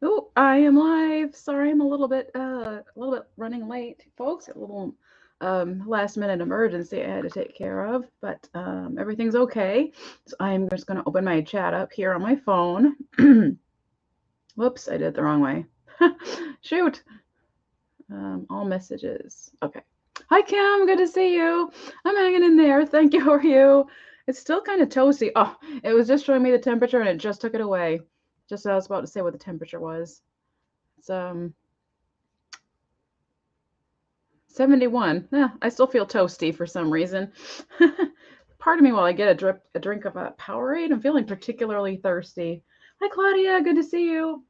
Oh, I am live. Sorry, I'm a little bit running late, folks. A little last minute emergency I had to take care of, but everything's okay. So I'm just gonna open my chat up here on my phone. Whoops, I did it the wrong way. Shoot. All messages. Okay. Hi, Kim. Good to see you. I'm hanging in there. Thank you. How are you? It's still kind of toasty. Oh, it was just showing me the temperature and it just took it away. Just as I was about to say what the temperature was. It's 71. I still feel toasty for some reason. Pardon me while I get a drink of a Powerade. I'm feeling particularly thirsty. Hi, Claudia. Good to see you.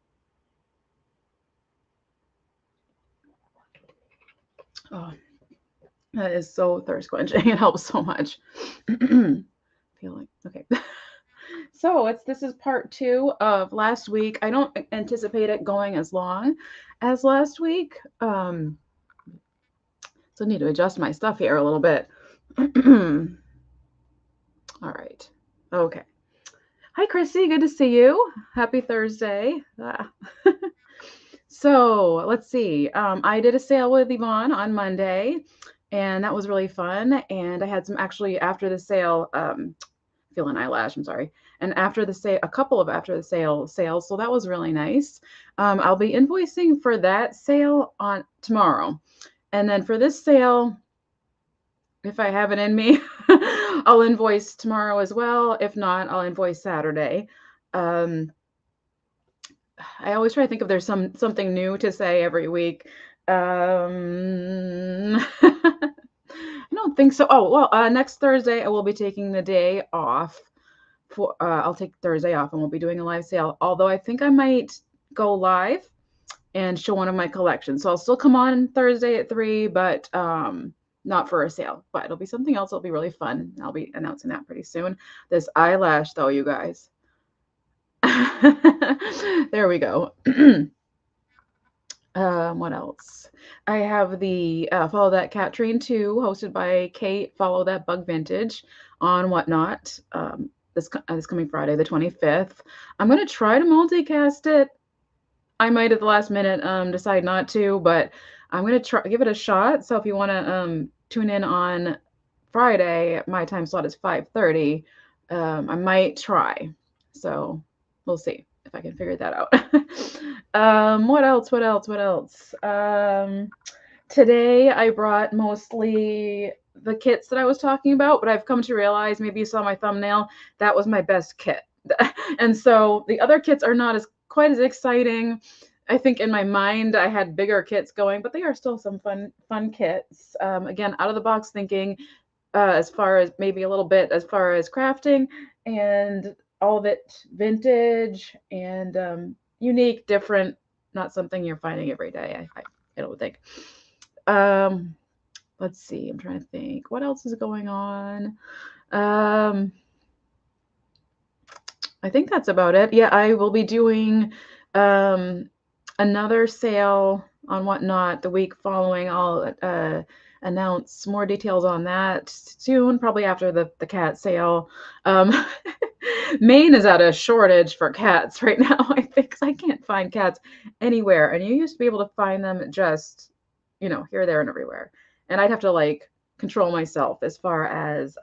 Oh, that is so thirst quenching. It helps so much. Feeling okay. So this is part two of last week. I don't anticipate it going as long as last week. So I need to adjust my stuff here a little bit. All right. Okay. Hi, Chrissy. Good to see you. Happy Thursday. So let's see. I did a sale with Yvonne on Monday, and that was really fun. And I had some actually after the sale, feeling eyelash. I'm sorry. And after the sale, a couple of after the sale sales. So that was really nice. I'll be invoicing for that sale on tomorrow, and then for this sale, if I have it in me, I'll invoice tomorrow as well. If not, I'll invoice Saturday. Um, I always try to think if there's something new to say every week. I don't think so. Oh well, next Thursday I will be taking the day off. I'll take Thursday off and we'll be doing a live sale. Although I think I might go live and show one of my collections. So I'll still come on Thursday at 3, but not for a sale. But it'll be something else. It'll be really fun. I'll be announcing that pretty soon. This eyelash, though, you guys. There we go. What else? I have the Follow That Cat Train 2, hosted by Kate. Follow That Bug Vintage on Whatnot. This coming Friday, the 25th. I'm gonna try to multicast it. I might at the last minute decide not to, but I'm gonna try give it a shot. So if you want to tune in on Friday, my time slot is 5:30. I might try. So we'll see if I can figure that out. What else? What else? What else? Today I brought mostly the kits that I was talking about, but I've come to realize, maybe you saw my thumbnail, that was my best kit. And so the other kits are not as quite as exciting. I think in my mind I had bigger kits going, but they are still some fun kits. Again, out of the box thinking, as far as maybe a little bit as far as crafting, and all of it vintage and unique, different, not something you're finding every day. I don't think. Um, let's see. I'm trying to think. What else is going on? I think that's about it. Yeah, I will be doing another sale on Whatnot the week following. I'll announce more details on that soon, probably after the cat sale. Maine is at a shortage for cats right now, I think, 'cause I can't find cats anywhere. And you used to be able to find them just, here, there, and everywhere. And I'd have to like control myself as far as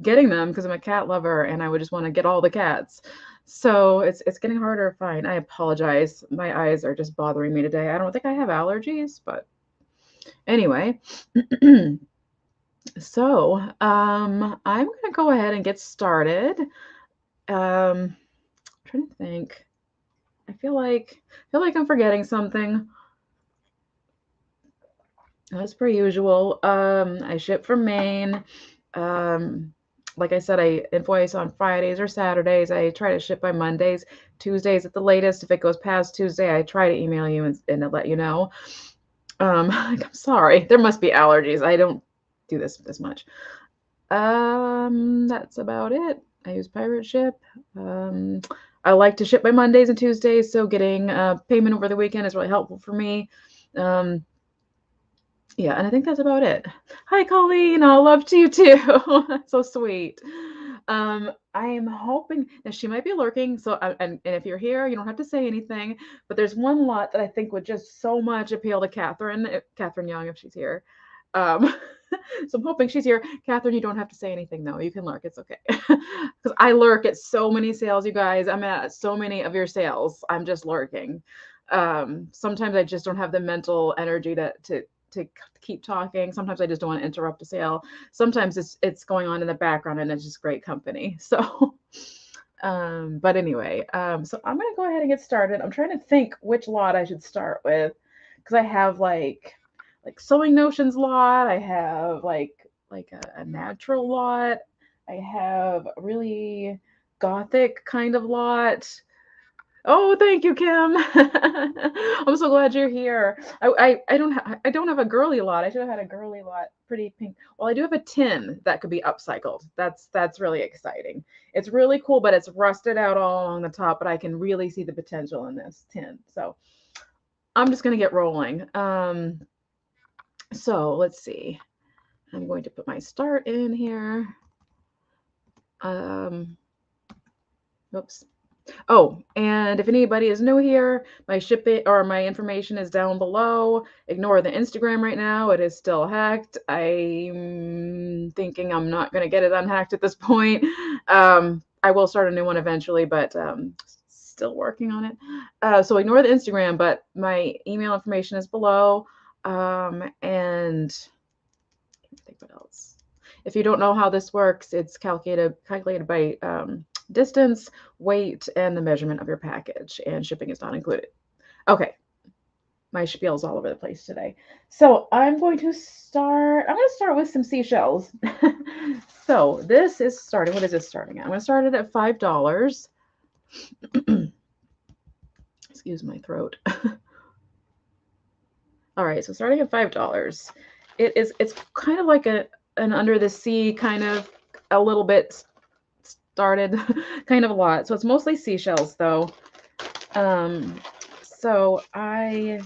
getting them because I'm a cat lover and I would just want to get all the cats. So it's getting harder to find. I apologize. My eyes are just bothering me today. I don't think I have allergies, but anyway. So I'm gonna go ahead and get started. I'm trying to think. I feel like I'm forgetting something. As per usual. I ship from Maine. Like I said, I invoice on Fridays or Saturdays. I try to ship by Mondays, Tuesdays at the latest. If it goes past Tuesday, I try to email you and let you know. I'm sorry. There must be allergies. I don't do this much. That's about it. I use Pirate Ship. I like to ship by Mondays and Tuesdays, so getting payment over the weekend is really helpful for me. Yeah, and I think that's about it. Hi, Colleen. Love to you too. That's so sweet. I am hoping that she might be lurking. So, and if you're here, you don't have to say anything. But there's one lot that I think would just so much appeal to Catherine, Catherine Young, if she's here. Um, so I'm hoping she's here. Catherine, you don't have to say anything though. You can lurk. It's okay. Because I lurk at so many sales, you guys. I'm at so many of your sales. I'm just lurking. Sometimes I just don't have the mental energy to keep talking. Sometimes I just don't want to interrupt a sale. Sometimes it's going on in the background and it's just great company. So but anyway, so I'm gonna go ahead and get started. I'm trying to think which lot I should start with because I have like Sewing Notions lot. I have like a natural lot. I have a really gothic kind of lot. Oh, thank you, Kim. I'm so glad you're here. I don't have a girly lot. I should have had a girly lot. Pretty pink. Well, I do have a tin that could be upcycled. That's really exciting. It's really cool, but it's rusted out all along the top, but I can really see the potential in this tin. So I'm just gonna get rolling. So let's see. I'm going to put my start in here. Oops. Oh, and if anybody is new here, my shipping or my information is down below. Ignore the Instagram right now. It is still hacked. I'm thinking I'm not going to get it unhacked at this point. I will start a new one eventually, but still working on it. So ignore the Instagram, but my email information is below. And I think what else? If you don't know how this works, it's calculated by distance, weight, and the measurement of your package, and shipping is not included. Okay, my spiel's all over the place today. So I'm going to start with some seashells. So this is starting, what is this starting at? I'm going to start it at $5. Excuse my throat. All right, so starting at $5. It's kind of like an under the sea kind of a little bit started kind of a lot. So it's mostly seashells though. So I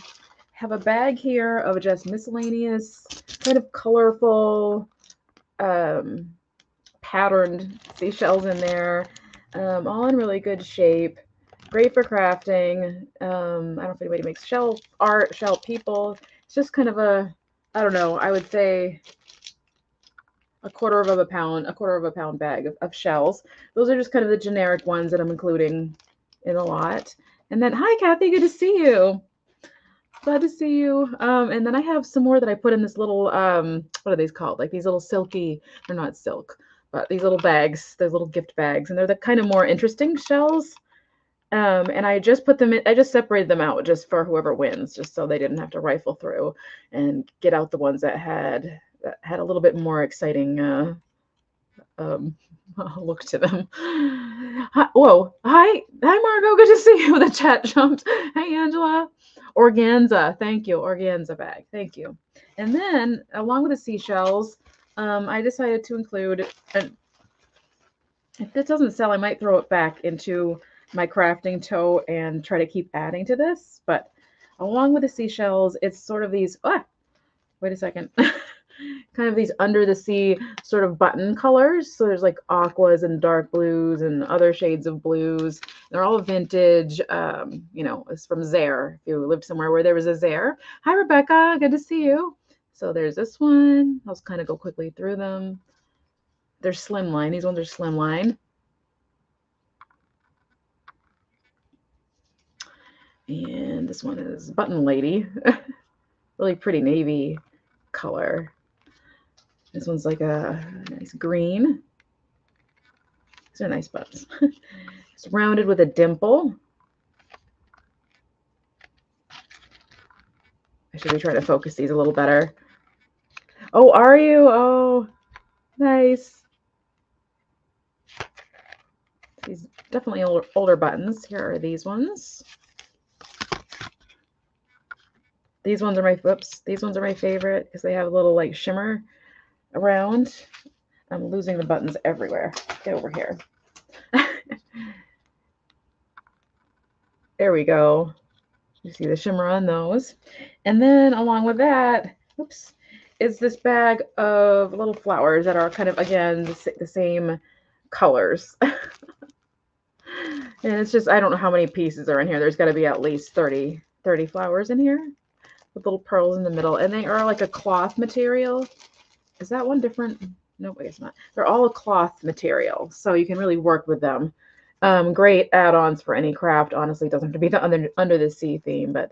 have a bag here of just miscellaneous kind of colorful patterned seashells in there, all in really good shape. Great for crafting. I don't know if anybody makes shell art, shell people. It's just kind of a, I don't know, I would say a quarter of a pound bag of shells. Those are just kind of the generic ones that I'm including in a lot. And then, hi, Kathy, good to see you. Glad to see you. And then I have some more that I put in this little, what are these called? Like these little silky, they're not silk, but these little bags, those little gift bags. And they're the kind of more interesting shells. And I just put them in, I just separated them out just for whoever wins, just so they didn't have to rifle through and get out the ones that had a little bit more exciting look to them. Whoa, hi Margot, good to see you. The chat jumped. Hey Angela. Organza, thank you. Organza bag, thank you. And then along with the seashells, I decided to include, and if this doesn't sell, I might throw it back into my crafting tote and try to keep adding to this. But along with the seashells, it's sort of these, wait a second. Kind of these under the sea sort of button colors. So there's like aquas and dark blues and other shades of blues. They're all vintage. You know, it's from Zare. If you lived somewhere where there was a Zare. Hi, Rebecca. Good to see you. So there's this one. I'll just kind of go quickly through them. They're slimline. These ones are slimline. And this one is Button Lady. Really pretty navy color. This one's like a nice green. These are nice buttons. It's rounded with a dimple. I should be trying to focus these a little better. Oh, are you? Oh, nice. These definitely older buttons. Here are these ones. These ones are my, whoops, these ones are my favorite because they have a little like shimmer around. I'm losing the buttons everywhere. Get over here. There we go. You see the shimmer on those. And then along with that, oops, is this bag of little flowers that are kind of, again, the same colors. And it's just, I don't know how many pieces are in here. There's got to be at least 30 flowers in here with little pearls in the middle. And they are like a cloth material. Is that one different? Nope, I guess not. They're all a cloth material, so you can really work with them. Great add-ons for any craft. Honestly, it doesn't have to be the under the sea theme, but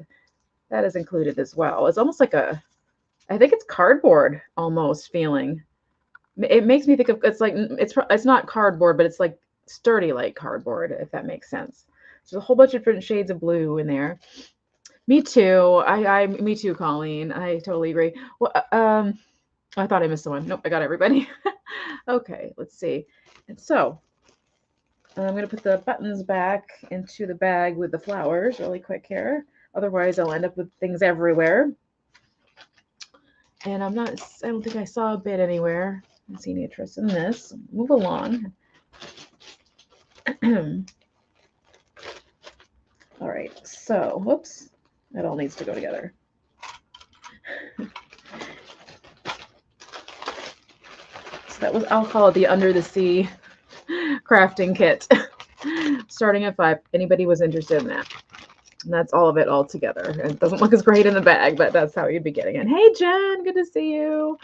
that is included as well. It's almost like a, I think it's cardboard almost feeling. It makes me think of, it's like, it's not cardboard, but it's like sturdy like cardboard, if that makes sense. There's a whole bunch of different shades of blue in there. Me too. Me too, Colleen. I totally agree. Well, I thought I missed someone. Nope, I got everybody. Okay, let's see. And so I'm going to put the buttons back into the bag with the flowers really quick here. Otherwise, I'll end up with things everywhere. And I don't think I saw a bit anywhere. I don't see any interest in this. Move along. All right, so, whoops. That all needs to go together. So that was, I'll call it the Under the Sea crafting kit. Starting at 5. Anybody was interested in that. And that's all of it all together. It doesn't look as great in the bag, but that's how you'd be getting it. Hey, Jen, good to see you.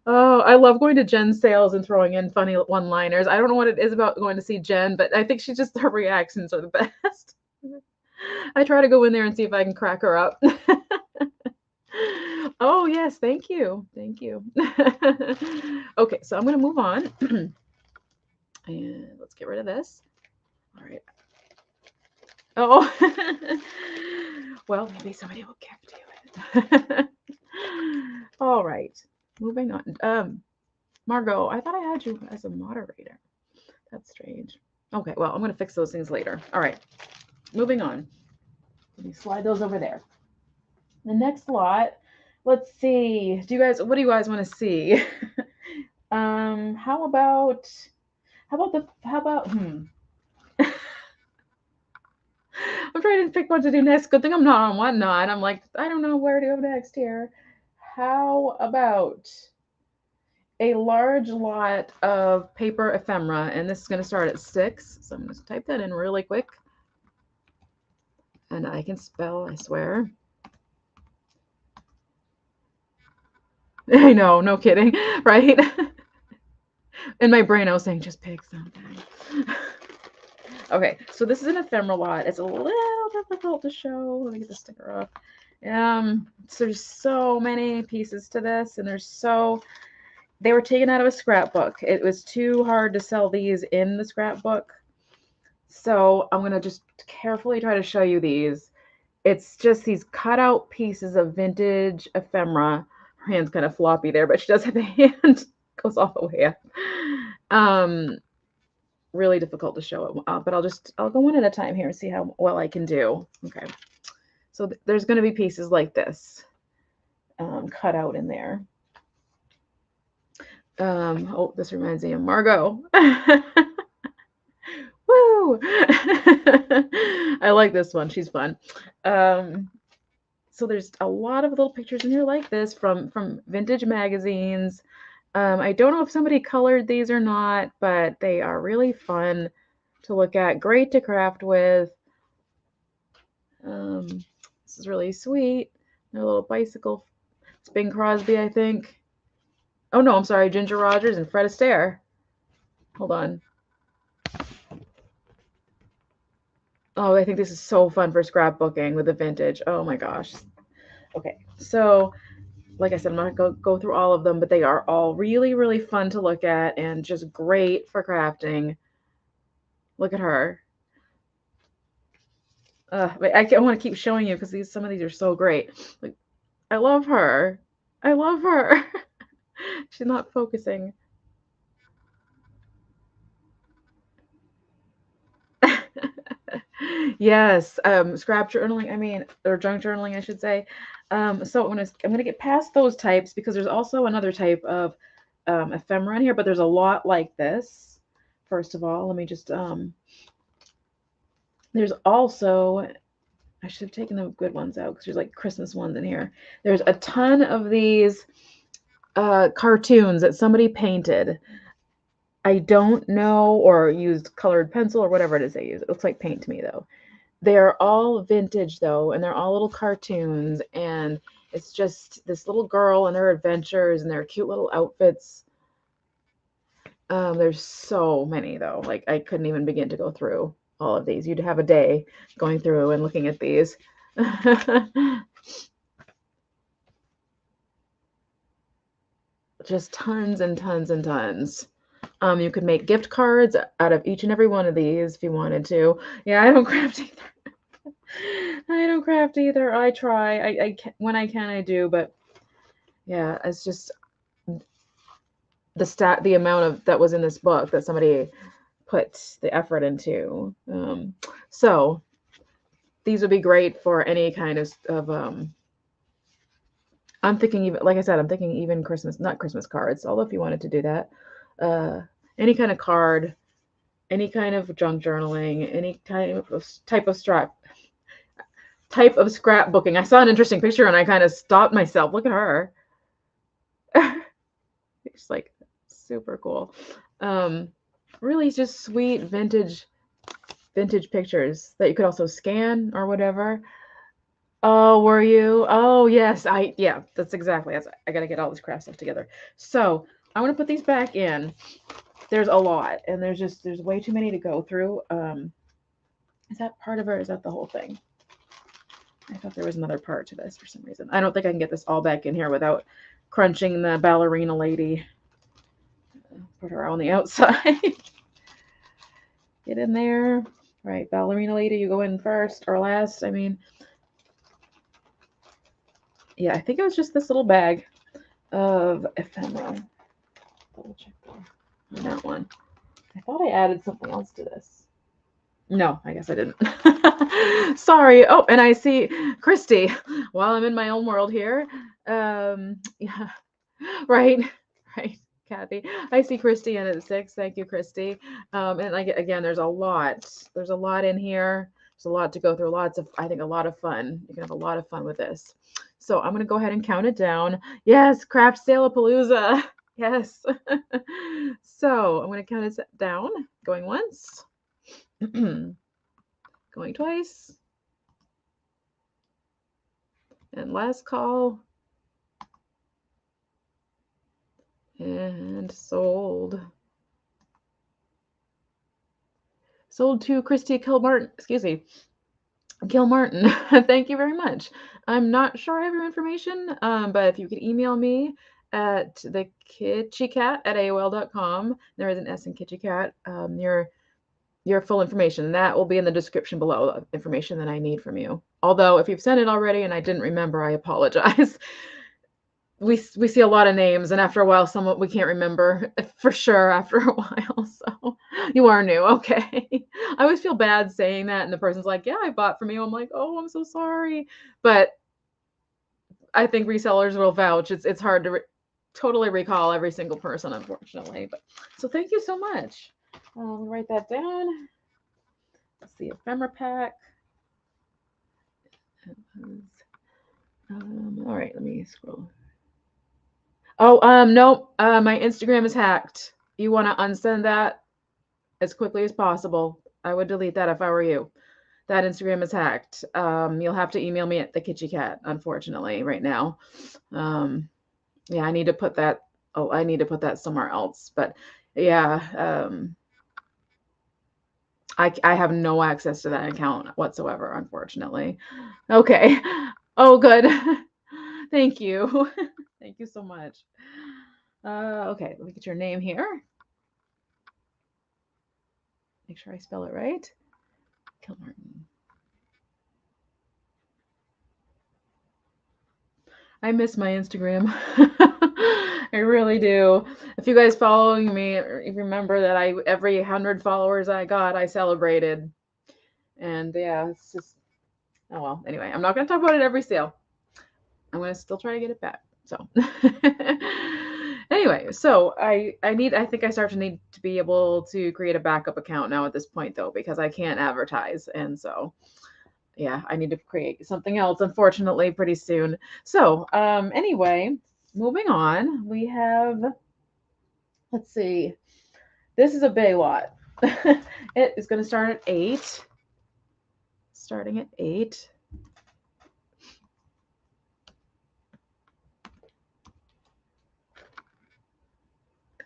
Oh, I love going to Jen's sales and throwing in funny one-liners. I don't know what it is about going to see Jen, but I think her reactions are the best. I try to go in there and see if I can crack her up. Oh, yes, thank you. Thank you. Okay, so I'm going to move on. And let's get rid of this. All right. Oh, well, maybe somebody will gift you it. All right, moving on. Margot, I thought I had you as a moderator. That's strange. Okay, well, I'm going to fix those things later. All right, moving on. Let me slide those over there. The next lot, let's see. What do you guys want to see? How about I'm trying to pick what to do next. Good thing I'm not on Whatnot. I'm like, I don't know where to go next here. How about a large lot of paper ephemera? And this is going to start at 6. So I'm going to type that in really quick. And I can spell, I swear. I know, no kidding, right? In my brain, I was saying, just pick something. Okay, so this is an ephemera lot. It's a little difficult to show. Let me get the sticker off. So there's so many pieces to this, and they were taken out of a scrapbook. It was too hard to sell these in the scrapbook. So I'm gonna just carefully try to show you these. It's just these cutout pieces of vintage ephemera. Her hand's kind of floppy there, but she does have a hand goes all the way up. Really difficult to show it, but I'll go one at a time here and see how well I can do. Okay, so there's going to be pieces like this cut out in there. Oh, this reminds me of Margot. Woo! I like this one. She's fun. So there's a lot of little pictures in here like this from vintage magazines. I don't know if somebody colored these or not, but they are really fun to look at. Great to craft with. This is really sweet. A little bicycle. It's Bing Crosby, I think. Oh, no, I'm sorry. Ginger Rogers and Fred Astaire. Hold on. Oh, I think this is so fun for scrapbooking with the vintage. Oh, my gosh. Okay, so like I said, I'm not going to go through all of them, but they are all really, really fun to look at and just great for crafting. Look at her. I want to keep showing you because some of these are so great. Like, I love her. I love her. She's not focusing. Yes, scrap journaling, or junk journaling, I should say. So I'm gonna get past those types because there's also another type of ephemera in here, but there's a lot like this. First of all, let me just there's also, I should have taken the good ones out because there's like Christmas ones in here. There's a ton of these cartoons that somebody painted. I don't know, or used colored pencil or whatever it is they use. It looks like paint to me though. They're all vintage though, and they're all little cartoons, and it's just this little girl and their adventures and their cute little outfits. There's so many though. Like I couldn't even begin to go through all of these. You'd have a day going through and looking at these. Just tons and tons and tons. You could make gift cards out of each and every one of these if you wanted to. Yeah, I don't craft either. I don't craft either. I try. I can, when I can, I do. But yeah, it's just the amount of that was in this book that somebody put the effort into. So these would be great for any kind of I'm thinking even, like I said, I'm thinking even Christmas, not Christmas cards, although if you wanted to do that, any kind of card, any kind of junk journaling, any kind of type of scrapbooking. I saw an interesting picture and I kind of stopped myself. Look at her. It's like super cool. Really just sweet vintage pictures that you could also scan or whatever. Oh, were you? Oh, yes. Yeah, that's exactly. I got to get all this craft stuff together. So I'm going to put these back in. There's a lot, and there's way too many to go through. Is that part of it, or is that the whole thing? I thought there was another part to this for some reason. I don't think I can get this all back in here without crunching the ballerina lady. Put her on the outside. Get in there. All right, ballerina lady, you go in first or last. I mean, yeah, I think it was just this little bag of ephemera. Double check there on that one. I thought I added something else to this. No, I guess I didn't. Sorry. Oh, and I see Christy while I'm in my own world here. Yeah, right, right, Kathy. I see Christy in at 6. Thank you, Christy. And like again, there's a lot. There's a lot in here. There's a lot to go through. I think a lot of fun. You can have a lot of fun with this. So I'm gonna go ahead and count it down. Yes, Craft Sale-a-Palooza. Yes. So I'm gonna count it down. Going once. Going twice. And last call. And sold. Sold to Christy Kilmartin. Excuse me. Kilmartin. Thank you very much. I'm not sure I have your information, but if you could email me at thekitschycat@aol.com. There is an S in kitschycat. Your full information. That will be in the description below, information that I need from you. Although if you've sent it already and I didn't remember, I apologize. We see a lot of names, and after a while, we can't remember for sure after a while. So you are new, okay? I always feel bad saying that, and the person's like, "Yeah, I bought from you." I'm like, "Oh, I'm so sorry," but I think resellers will vouch. It's hard to totally recall every single person, unfortunately. But so thank you so much. Write that down. Let's see, ephemera pack. All right, let me scroll. Oh, no, my Instagram is hacked. You want to unsend that as quickly as possible. I would delete that if I were you. That Instagram is hacked. You'll have to email me at thekitschycat, unfortunately, right now. Yeah, I need to put that. Oh, I need to put that somewhere else. But yeah, I have no access to that account whatsoever, unfortunately. Okay. Oh, good. Thank you. Thank you so much. Okay, let me get your name here. Make sure I spell it right. Kilmartin. I miss my Instagram. I really do. If you guys following me, remember that every 100 followers I got, I celebrated. And yeah, it's just, oh well. Anyway, I'm not going to talk about it every sale. I'm going to still try to get it back. So anyway, so I think I start to need to be able to create a backup account now at this point though, because I can't advertise. And so yeah, I need to create something else, unfortunately, pretty soon. So anyway, moving on, we have, let's see, This is a big lot. It is going to start at 8. Starting at 8.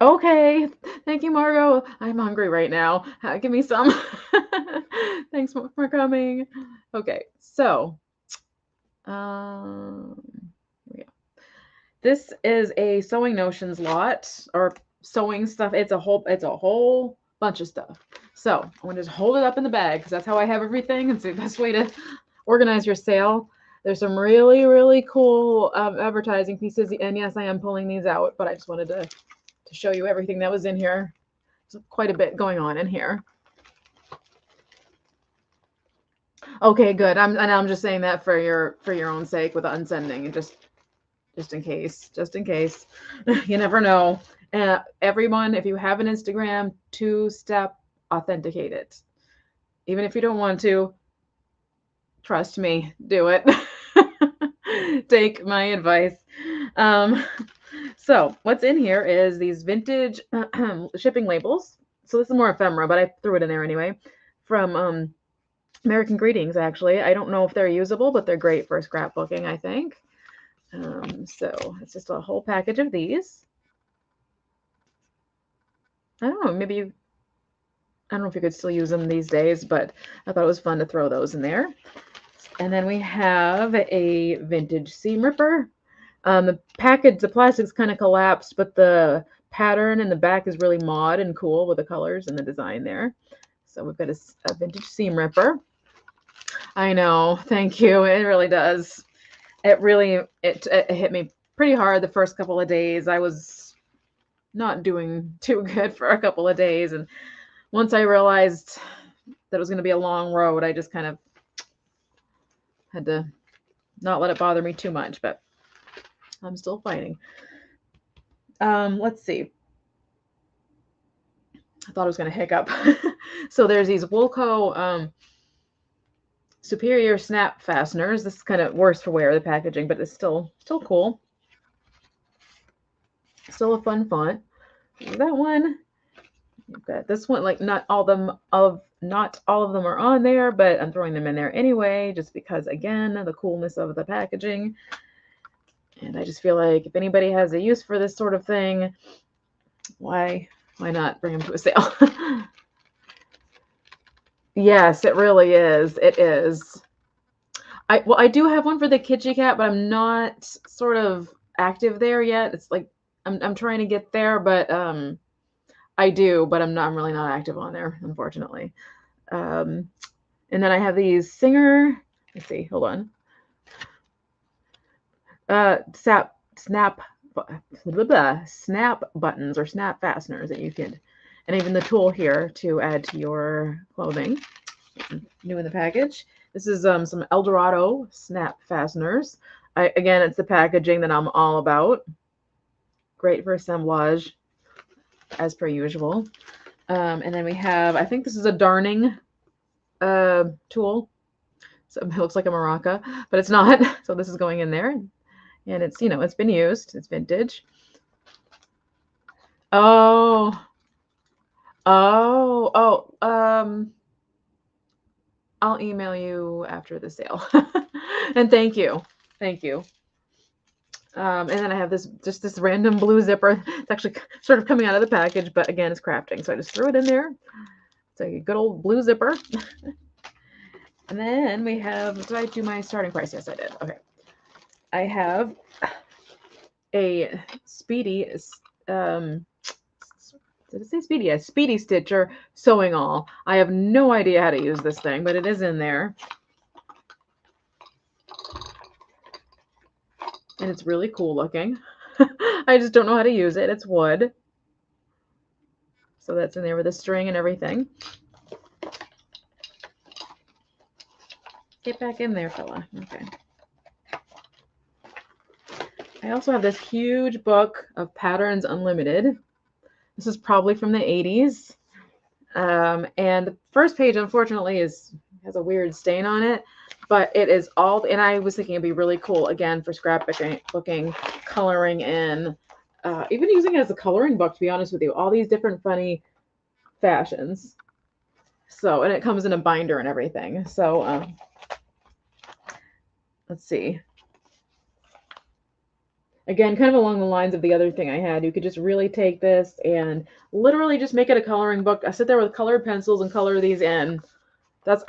Okay. Thank you, Margot. I'm hungry right now. Give me some. Thanks for coming. Okay. So, here we go. This is a Sewing Notions lot, or sewing stuff. It's a whole bunch of stuff. So I'm gonna just hold it up in the bag because that's how I have everything. It's the best way to organize your sale. There's some really, really cool advertising pieces. And yes, I am pulling these out, but I just wanted to show you everything that was in here. There's quite a bit going on in here. Okay, good. I'm just saying that for your own sake with the unsending, and just in case, you never know. Everyone, if you have an Instagram, 2-step authenticate it. Even if you don't want to, trust me, do it. Take my advice. So what's in here is these vintage shipping labels. So this is more ephemera, but I threw it in there anyway. From American Greetings, actually. I don't know if they're usable, but they're great for scrapbooking, I think. So it's just a whole package of these. I don't know, maybe I don't know if you could still use them these days, but I thought it was fun to throw those in there. And then we have a vintage seam ripper. The package, the plastic's kind of collapsed, but the pattern in the back is really mod and cool with the colors and the design there. So we've got a vintage seam ripper. I know, thank you. It really does. It hit me pretty hard the first couple of days. I was not doing too good for a couple of days, and once I realized that it was going to be a long road, I just kind of had to not let it bother me too much, but I'm still fighting. Let's see. I thought I was going to hiccup. So there's these Woolco Superior snap fasteners. This is kind of worse for wear, the packaging, but it's still cool. Still a fun font. That one. You've got this one. Like not all of them are on there, but I'm throwing them in there anyway, just because again the coolness of the packaging. And I just feel like if anybody has a use for this sort of thing, why not bring them to a sale? Yes, it really is. It is. I do have one for the thekitschycat, but I'm not sort of active there yet. It's like I'm trying to get there, but I do, but I'm really not active on there, unfortunately. And then I have these Singer. Let's see. Hold on. Snap buttons or snap fasteners that you can, and even the tool here to add to your clothing. New in the package. This is some Eldorado snap fasteners. Again, it's the packaging that I'm all about. Great for assemblage, as per usual. And then we have, I think this is a darning tool. So it looks like a maraca, but it's not. So this is going in there. And it's, it's been used. It's vintage. Oh. I'll email you after the sale. And thank you. Thank you. And then I have this random blue zipper. It's actually sort of coming out of the package, but again, it's crafting. So I just threw it in there. It's a good old blue zipper. And then we have, did I do my starting price? Yes, I did. Okay. I have a Speedy, did it say Speedy? Yeah, Speedy Stitcher Sewing All. I have no idea how to use this thing, but it is in there. And it's really cool looking. I just don't know how to use it. It's wood. So that's in there with a string and everything. Get back in there, fella. Okay. I also have this huge book of Patterns Unlimited. This is probably from the 80s. And the first page, unfortunately, has a weird stain on it. But it is all, and I was thinking it'd be really cool, again, for scrapbooking, coloring in, even using it as a coloring book, to be honest with you. All these different funny fashions. So, and it comes in a binder and everything. So, let's see. Again, kind of along the lines of the other thing I had, you could just really take this and literally just make it a coloring book. I sit there with colored pencils and color these in. That's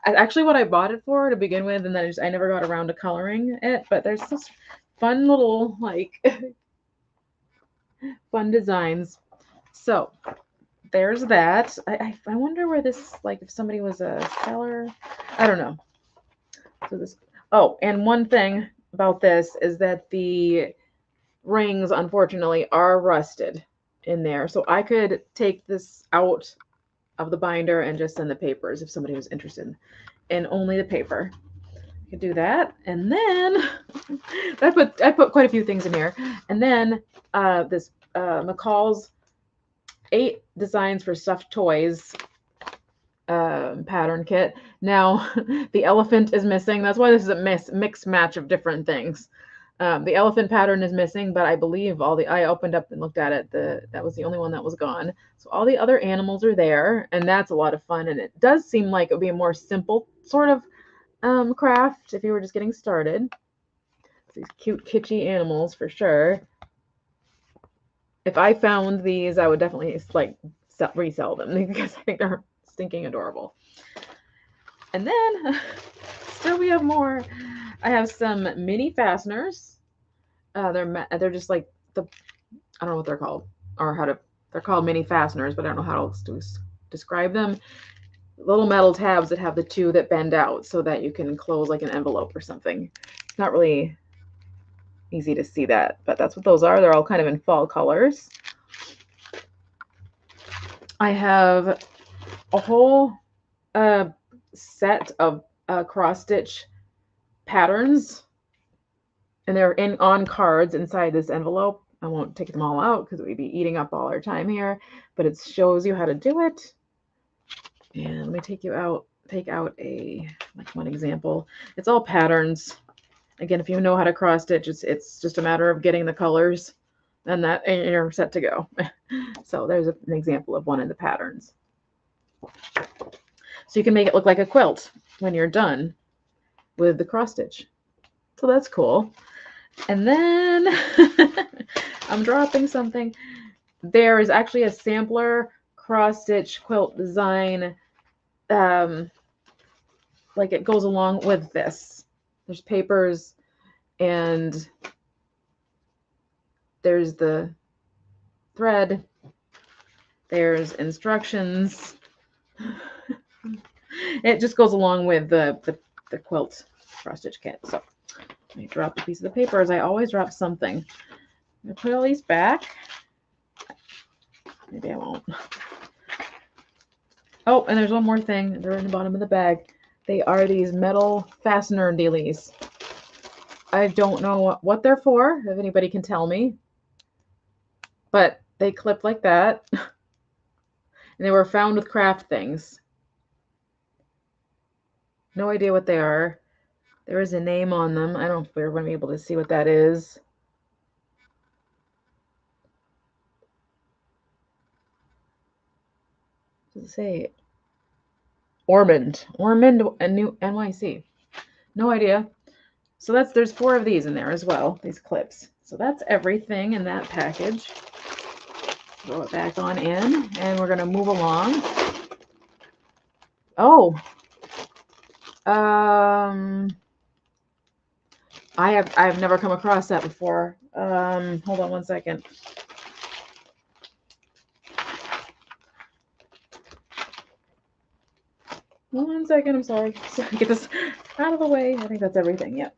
actually what I bought it for to begin with, and then I never got around to coloring it. But there's this fun little like fun designs. So there's that. I wonder where this, like, if somebody was a seller, I don't know. So this, oh, and one thing about this is that the rings, unfortunately, are rusted in there. So I could take this out of the binder and just send the papers if somebody was interested in only the paper. I could do that. And then I put quite a few things in here. And then this McCall's 8 designs for stuffed toys pattern kit. Now the elephant is missing. That's why this is a mixed match of different things. The elephant pattern is missing, but I believe I opened up and looked at it. That was the only one that was gone. So all the other animals are there, and that's a lot of fun. And it does seem like it would be a more simple sort of craft if you were just getting started. These cute, kitschy animals for sure. If I found these, I would definitely like resell them because I think they're stinking adorable. And then still we have more. I have some mini fasteners. They're just like I don't know what they're called or they're called mini fasteners, but I don't know how to describe them. Little metal tabs that have the 2 that bend out so that you can close like an envelope or something. It's not really easy to see that, but that's what those are. They're all kind of in fall colors. I have a whole set of cross stitch patterns, and they're on cards inside this envelope. I won't take them all out because we'd be eating up all our time here, but it shows you how to do it. And let me take out one example. It's all patterns. Again, if you know how to cross stitch, it's just a matter of getting the colors, and you're set to go. So there's an example of one of the patterns. So you can make it look like a quilt when you're done with the cross stitch. So that's cool. And then I'm dropping something. There is actually a sampler cross stitch quilt design. Like it goes along with this. There's papers and there's the thread. There's instructions. It just goes along with the quilt cross stitch kit. So let me drop a piece of the paper, as I always drop something. I'm gonna put all these back. Maybe I won't. Oh, and there's one more thing. They're in the bottom of the bag. They are these metal fastener dealies. I don't know what they're for, if anybody can tell me. But they clip like that. And they were found with craft things. No idea what they are. There is a name on them. I don't know if we're going to be able to see what that is. What does it say? Ormond and New NYC. No idea. So there's 4 of these in there as well, these clips. So that's everything in that package. Throw it back on in, and we're going to move along. Oh, I've never come across that before. Hold on one second. One second, I'm sorry. So get this out of the way. I think that's everything. Yep.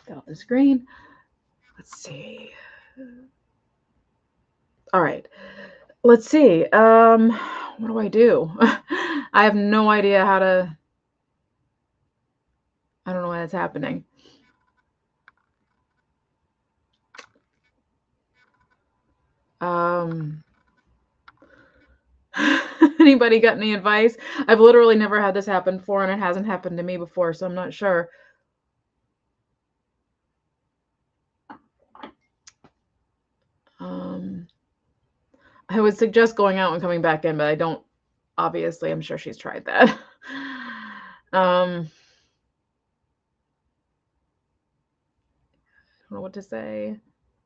Get off the screen. Let's see. All right. Let's see. What do I do? I have no idea how to. I don't know why that's happening. Anybody got any advice? I've literally never had this happen before, and it hasn't happened to me before, so I'm not sure. I would suggest going out and coming back in, but I don't, obviously, I'm sure she's tried that. I don't know what to say.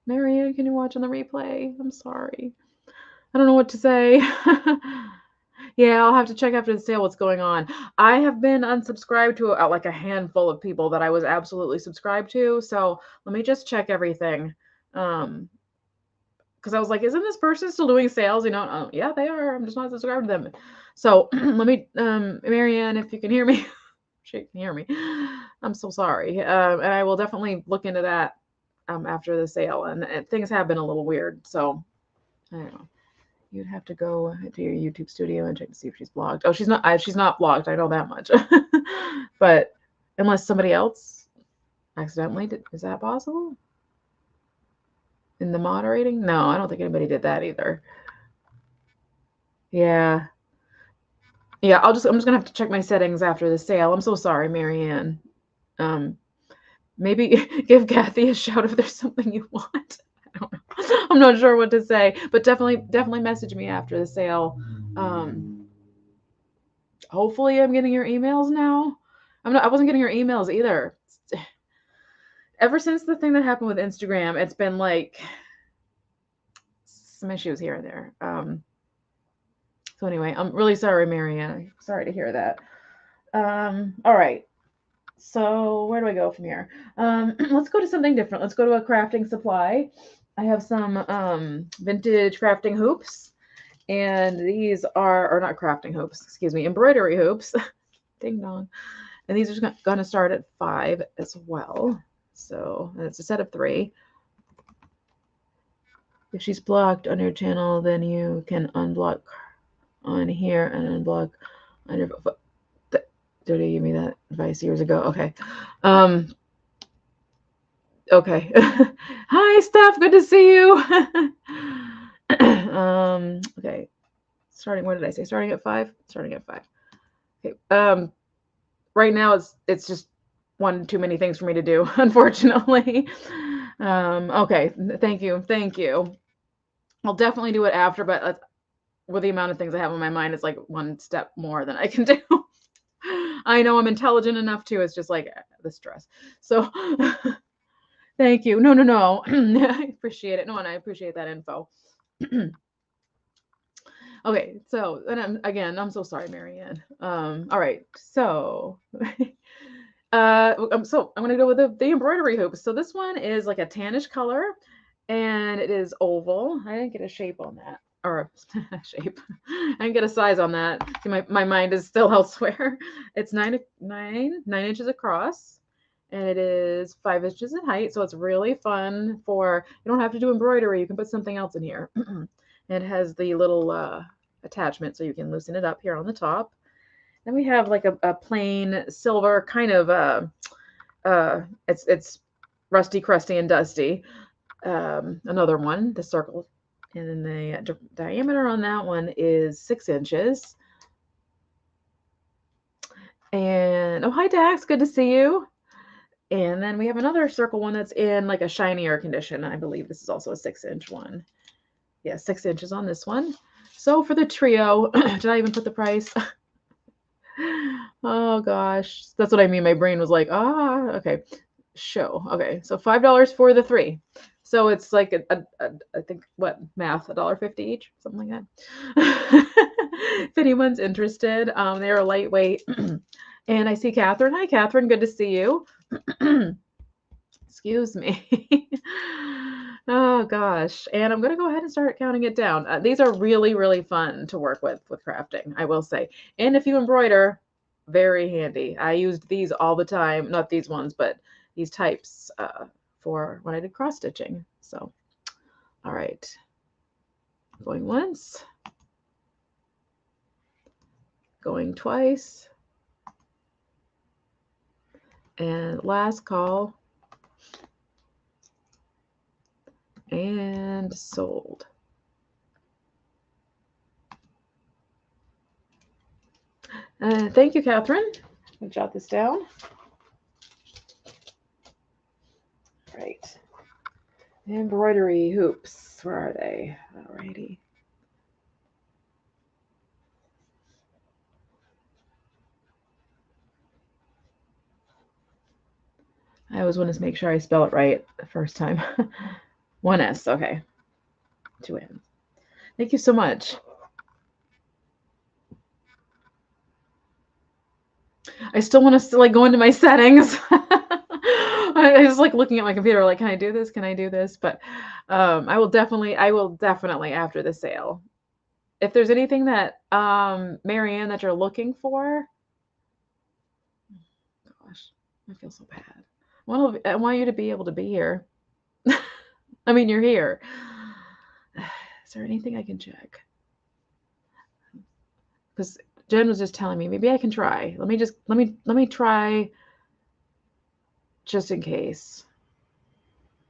Marianne, can you watch on the replay? I'm sorry. I don't know what to say. Yeah, I'll have to check after the sale what's going on. I have been unsubscribed to like a handful of people that I was absolutely subscribed to. So let me just check everything. Because I was like, isn't this person still doing sales? You know, yeah, they are. I'm just not subscribed to them. So let me, Marianne, if you can hear me, she can hear me. I'm so sorry. And I will definitely look into that after the sale. And things have been a little weird. So I don't know. You'd have to go to your YouTube studio and check to see if she's blocked. Oh, she's not. She's not blocked. I know that much. But unless somebody else accidentally did, is that possible? In the moderating? No, I don't think anybody did that either. Yeah. Yeah, I'm just gonna have to check my settings after the sale. I'm so sorry, Marianne. Maybe give Kathy a shout if there's something you want. I don't know. I'm not sure what to say, but definitely message me after the sale. Hopefully I'm getting your emails now. I wasn't getting your emails either. Ever since the thing that happened with Instagram, it's been like some issues here and there. So anyway, I'm really sorry, Marianne. Sorry to hear that. All right. So where do I go from here? Let's go to something different. Let's go to a crafting supply. I have some vintage crafting hoops, and these are not crafting hoops, excuse me, embroidery hoops. Ding dong. And these are going to start at 5 as well. So it's a set of 3. If she's blocked on your channel, then you can unblock on here and unblock on your. Did he give me that advice years ago? Okay. Okay. Hi, Steph. Good to see you. Okay. What did I say? Starting at 5? Starting at 5. Okay. Right now it's just one too many things for me to do, unfortunately. Okay. Thank you. I'll definitely do it after, but with the amount of things I have on my mind, it's like one step more than I can do. I know I'm intelligent enough to. It's just like the stress. So thank you. No. I appreciate it. No, and I appreciate that info. Okay, so and I'm so sorry, Marianne. All right, so so I'm gonna go with the embroidery hoop. So this one is like a tannish color, and it is oval. I didn't get a shape on that, or shape. I didn't get a size on that. See, my mind is still elsewhere. It's 9 inches across, and it is 5 inches in height. So it's really fun for. You don't have to do embroidery. You can put something else in here. It has the little attachment, so you can loosen it up here on the top. Then we have like a plain silver kind of it's rusty, crusty, and dusty. Another one, the circle, and then the diameter on that one is 6 inches. And oh, hi Dax, good to see you. And then we have another circle one that's in like a shinier condition. I believe this is also a 6-inch one. Yeah, 6 inches on this one. So for the trio, did I even put the price? Oh gosh, that's what I mean. My brain was like, okay, show. Okay, so $5 for the 3. So it's like I think what math, $1.50 each, something like that. If anyone's interested, they are lightweight. And I see Catherine. Hi, Catherine. Good to see you. Excuse me. Oh gosh. And I'm gonna go ahead and start counting it down. These are really fun to work with crafting, I will say. And if you embroider, very handy. I used these all the time, not these ones, but these types for when I did cross stitching. So, all right. Going once. Going twice. And last call. And sold. Thank you, Catherine. I'll jot this down. Right. Embroidery hoops. Where are they? Alrighty. I always want to make sure I spell it right the first time. One S, okay. 2 N's. Thank you so much. I still want to like go into my settings. I just like looking at my computer, like, can I do this? Can I do this? But I will definitely after the sale. If there's anything that Marianne that you're looking for, gosh, I feel so bad. I want you to be able to be here. I mean, you're here. Is there anything I can check? Because Jen was just telling me maybe I can try. Let me try just in case.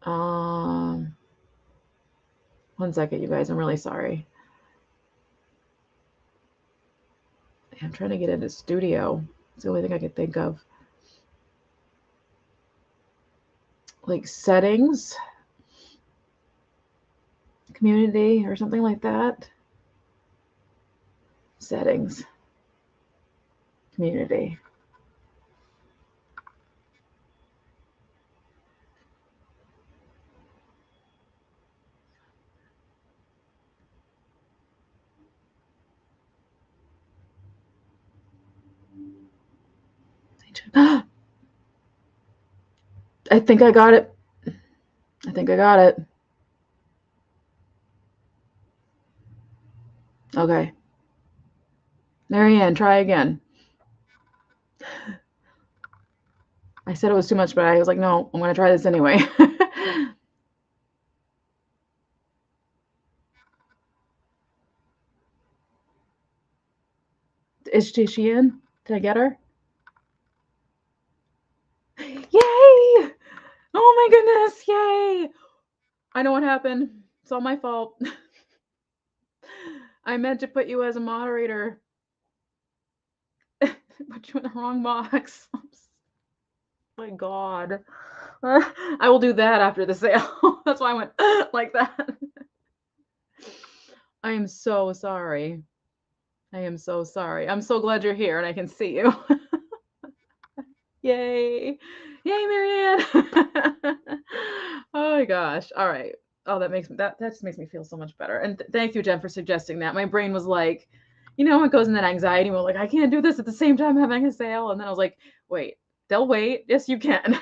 1 second, you guys. I'm really sorry. I'm trying to get into Studio. It's the only thing I could think of. Like settings, community, or something like that. Settings, community. I think I got it. I think I got it. Okay. Marianne, try again. I said it was too much, but I was like, no, I'm going to try this anyway. Is she in? Did I get her? Yay! Oh my goodness, yay! I know what happened. It's all my fault. I meant to put you as a moderator. Put you in the wrong box. My God. I will do that after the sale. That's why I went like that. I am so sorry. I am so sorry. I'm so glad you're here and I can see you. Yay. Yay, Marianne. Oh my gosh. All right. Oh, that just makes me feel so much better. And thank you, Jen, for suggesting that. My brain was like, it goes in that anxiety mode, like, I can't do this at the same time having a sale. And then I was like, wait, they'll wait. Yes, you can.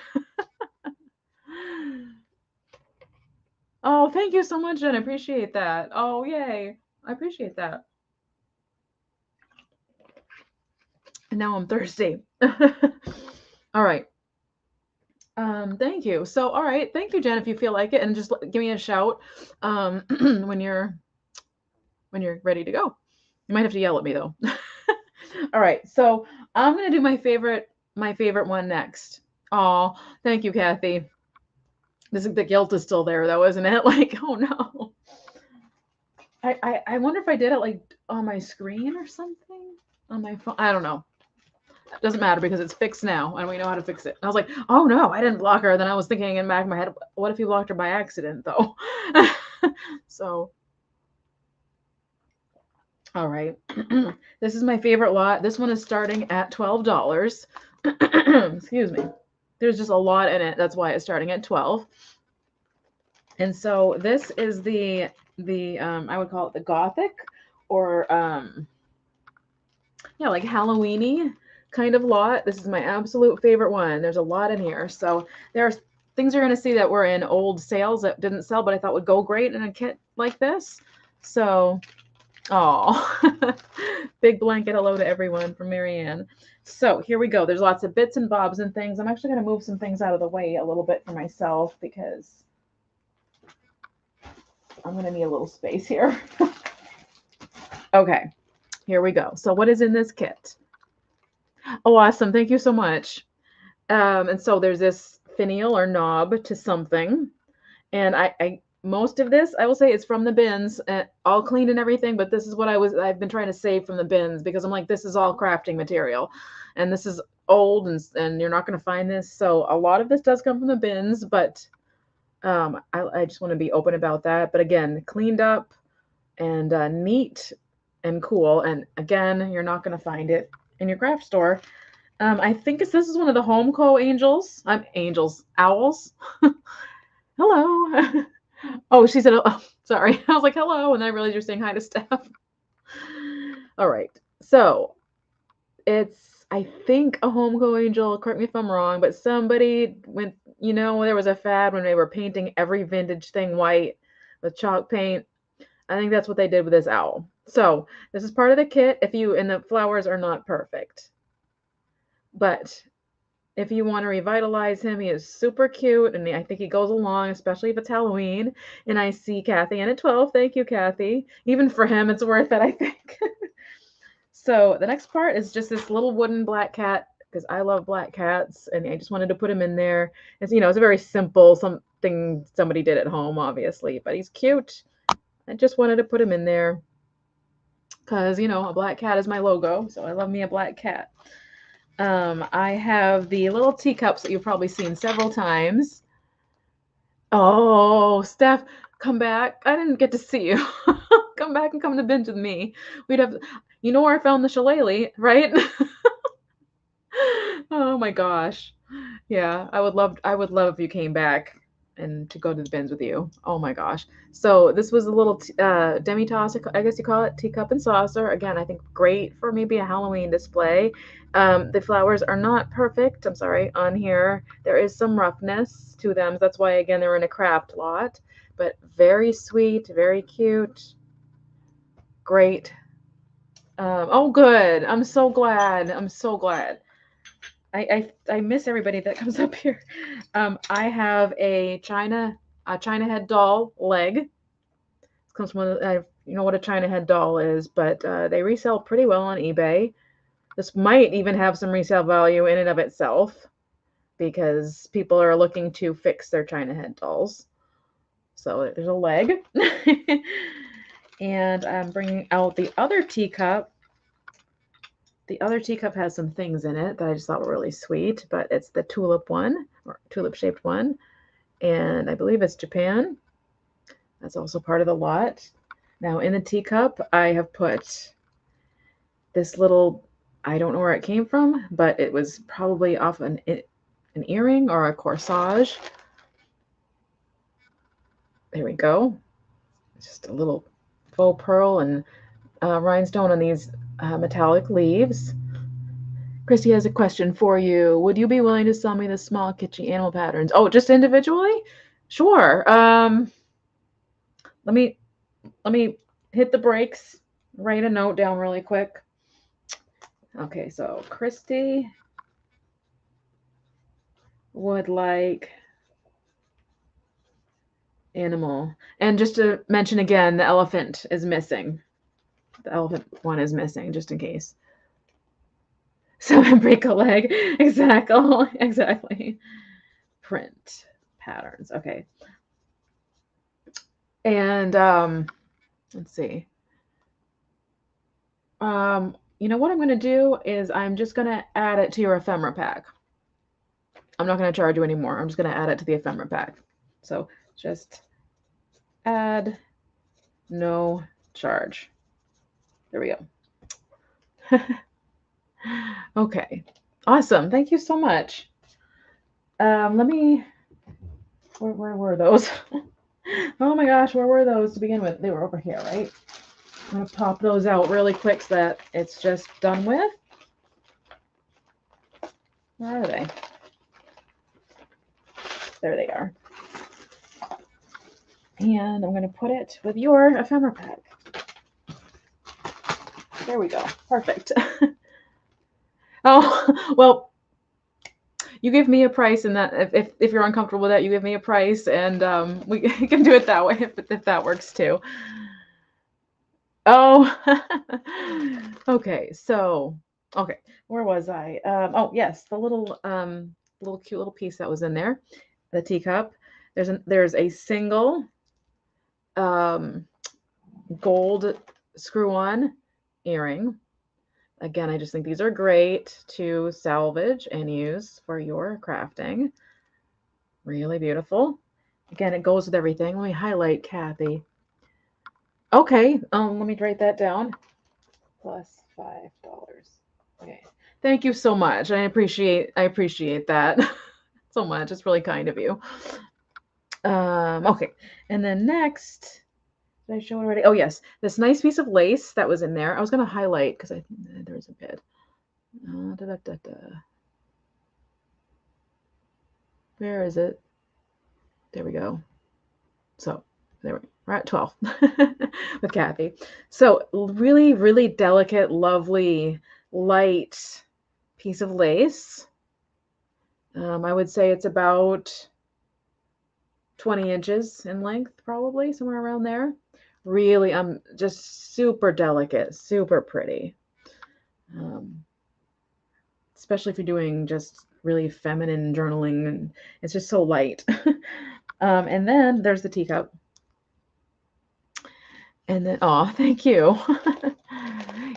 Oh, thank you so much, Jen. I appreciate that. Oh, yay. I appreciate that. And now I'm thirsty. All right. Thank you. So, all right. Thank you, Jen, if you feel like it, and just give me a shout when you're ready to go. You might have to yell at me though. All right. So I'm gonna do my favorite one next. Oh, thank you, Kathy. The guilt is still there though, isn't it? Like, oh no. I wonder if I did it like on my screen or something on my phone. I don't know. It doesn't matter because it's fixed now and we know how to fix it. And I was like, oh no, I didn't block her. Then I was thinking in the back of my head, what if you blocked her by accident though? So, all right. This is my favorite lot. This one is starting at $12. Excuse me. There's just a lot in it. That's why it's starting at 12. And so this is the I would call it the Gothic or yeah, like Halloween-y kind of lot. This is my absolute favorite one. There's a lot in here. So there are things you're going to see that were in old sales that didn't sell, but I thought would go great in a kit like this. So, oh, big blanket hello to everyone from Marianne. So here we go. There's lots of bits and bobs and things. I'm actually going to move some things out of the way a little bit for myself because I'm going to need a little space here. Okay, here we go. So what is in this kit? Oh, awesome. Thank you so much. And so there's this finial or knob to something. And I most of this, I will say it's from the bins, all cleaned and everything, but this is what I've been trying to save from the bins because I'm like, this is all crafting material. And this is old and you're not going to find this. So a lot of this does come from the bins, but I just want to be open about that. But again, cleaned up and neat and cool. And again, you're not going to find it in your craft store. I think this is one of the Homeco angels. Owls. Hello. Oh, she said, oh, sorry. I was like, hello. And then I realized you're saying hi to Steph. All right. So it's, I think, a Homeco angel. Correct me if I'm wrong, but somebody went, there was a fad when they were painting every vintage thing white with chalk paint. I think that's what they did with this owl. So this is part of the kit and the flowers are not perfect. But if you want to revitalize him, he is super cute, and I think he goes along, especially if it's Halloween. And I see Kathy in at 12. Thank you, Kathy. Even for him, it's worth it, I think. So the next part is just this little wooden black cat, because I love black cats, and I just wanted to put him in there. It's a very simple something somebody did at home, obviously, but he's cute. I just wanted to put him in there because, a black cat is my logo, so I love me a black cat. I have the little teacups that you've probably seen several times. Oh, Steph, come back. I didn't get to see you. Come back and come to binge with me. We'd have, where I found the shillelagh, right? Oh my gosh. Yeah, I would love if you came back and to go to the bins with you. Oh my gosh. So this was a little demi-tasse, I guess you call it, teacup and saucer. Again, I think great for maybe a Halloween display. The flowers are not perfect, I'm sorry, on here. There is some roughness to them. That's why, again, they're in a craft lot. But very sweet, very cute. Great. Oh, good. I'm so glad. I'm so glad. I miss everybody that comes up here. I have a China head doll leg. It comes from you know what a China head doll is, but they resell pretty well on eBay. This might even have some resale value in and of itself because people are looking to fix their China head dolls. So there's a leg. And I'm bringing out the other teacup. The other teacup has some things in it that I just thought were really sweet, but it's the tulip one, or tulip-shaped one, and I believe it's Japan. That's also part of the lot. Now, in the teacup, I have put this little, I don't know where it came from, but it was probably off an earring or a corsage. There we go. It's just a little faux pearl and rhinestone on these metallic leaves. Christy has a question for you. Would you be willing to sell me the small kitschy animal patterns? Oh, just individually? Sure. Let me hit the brakes. Write a note down really quick. Okay, so Christy would like animal. And just to mention again, the elephant is missing. The elephant one is missing, just in case. So break a leg. Exactly. Print patterns. Okay. And let's see. What I'm going to do is I'm just going to add it to your ephemera pack. I'm not going to charge you anymore. I'm just going to add it to the ephemera pack. So just add, no charge. There we go. Okay. Awesome. Thank you so much. Where were those? Oh my gosh, where were those to begin with? They were over here, right? I'm going to pop those out really quick so that it's just done with. Where are they? There they are. And I'm going to put it with your ephemera pack. There we go. Perfect. Oh, well, you give me a price, and that if you're uncomfortable with that, you give me a price, and we can do it that way if that works too. Oh, okay. So, okay, where was I? Oh, yes, the little cute little piece that was in there, the teacup. There's a single gold screw-on earring. Again, I just think these are great to salvage and use for your crafting. Really beautiful. Again, it goes with everything. Let me highlight Kathy. Okay, let me write that down. +$5. Okay. Thank you so much. I appreciate that so much. It's really kind of you. Okay. And then next, did I show it already? Oh yes, this nice piece of lace that was in there. I was gonna highlight because I think there was a bit. Da, da, da, da. Where is it? There we go. So there we're at 12 with Kathy. So really, really delicate, lovely, light piece of lace. I would say it's about 20 inches in length, probably somewhere around there. Really, just super delicate, super pretty. Um, Especially if you're doing just really feminine journaling, and it's just so light. And then there's the teacup. And then, oh, thank you.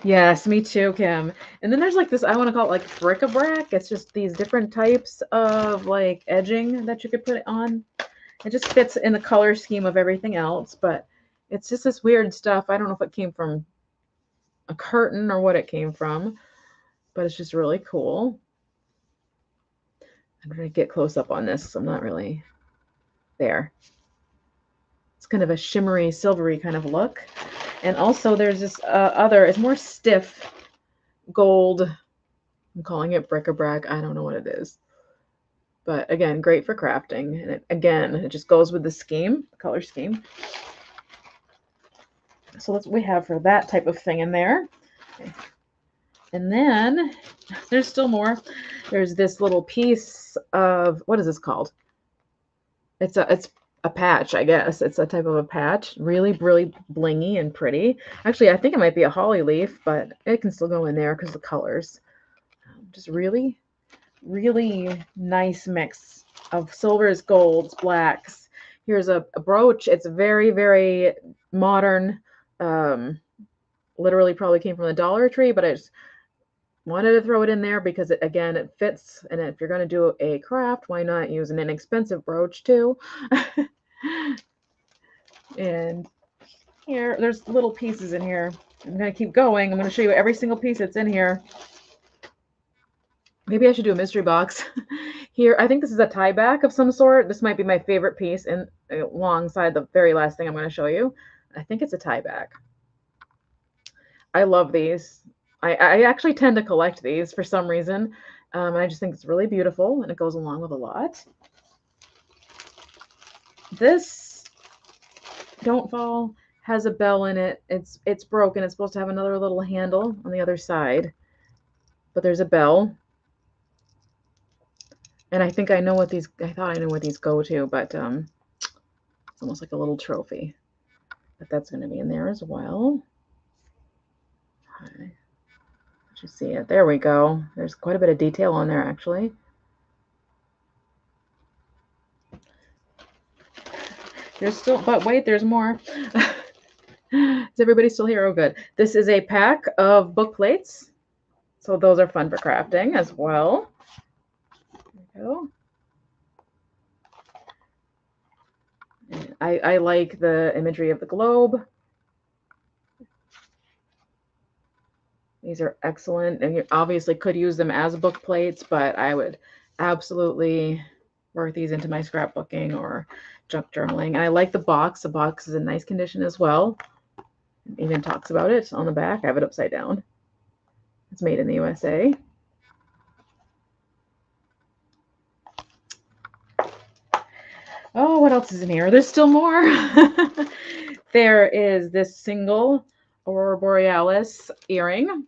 Yes, me too, Kim. And then there's like this, I want to call it like bric-a-brac. It's just these different types of like edging that you could put on. It just fits in the color scheme of everything else, but it's just this weird stuff. I don't know if it came from a curtain or what it came from, but it's just really cool. I'm going to get close up on this. So I'm not really there. It's kind of a shimmery, silvery kind of look. And also there's this it's more stiff gold. I'm calling it bric-a-brac. I don't know what it is. But again, great for crafting. And it just goes with the scheme, the color scheme. So that's what we have for that type of thing in there. Okay. And then there's still more. There's this little piece of, what is this called? It's a patch, I guess. It's a type of a patch. Really, really blingy and pretty. Actually, I think it might be a holly leaf, but it can still go in there because of the colors. Just really, really nice mix of silvers, golds, blacks. Here's a brooch. It's very, very modern. Literally probably came from the Dollar Tree, but I just wanted to throw it in there because it fits. And if you're going to do a craft, why not use an inexpensive brooch too? And here, there's little pieces in here. I'm going to keep going. I'm going to show you every single piece that's in here. Maybe I should do a mystery box. Here, I think this is a tie back of some sort. This might be my favorite piece, and alongside the very last thing I'm going to show you. I think it's a tie back. I love these. I actually tend to collect these for some reason. I just think it's really beautiful, and it goes along with a lot. This Don't Fall has a bell in it. It's broken. It's supposed to have another little handle on the other side, but there's a bell. And I think I know what these, I thought I knew what these go to, but it's almost like a little trophy. But that's going to be in there as well. Okay. Did you see it? There we go. There's quite a bit of detail on there, actually. There's still, but wait, there's more. Is everybody still here? Oh, good. This is a pack of book plates. So those are fun for crafting as well. There we go. I like the imagery of the globe. These are excellent, and you obviously could use them as book plates, but I would absolutely work these into my scrapbooking or junk journaling. And I like the box. The box is in nice condition as well. It even talks about it on the back. I have it upside down. It's made in the USA. Oh, what else is in here? There's still more. There is this single Aurora Borealis earring.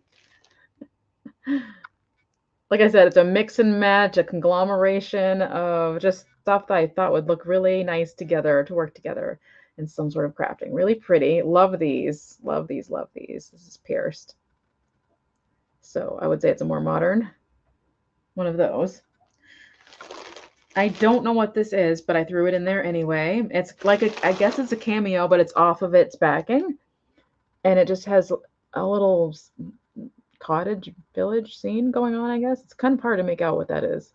Like I said, it's a mix and match, a conglomeration of just stuff that I thought would look really nice together, to work together in some sort of crafting. Really pretty. Love these. Love these. Love these. This is pierced. So I would say it's a more modern one of those. I don't know what this is, but I threw it in there anyway. It's like I guess it's a cameo, but it's off of its backing. And it just has a little cottage village scene going on, I guess. It's kind of hard to make out what that is.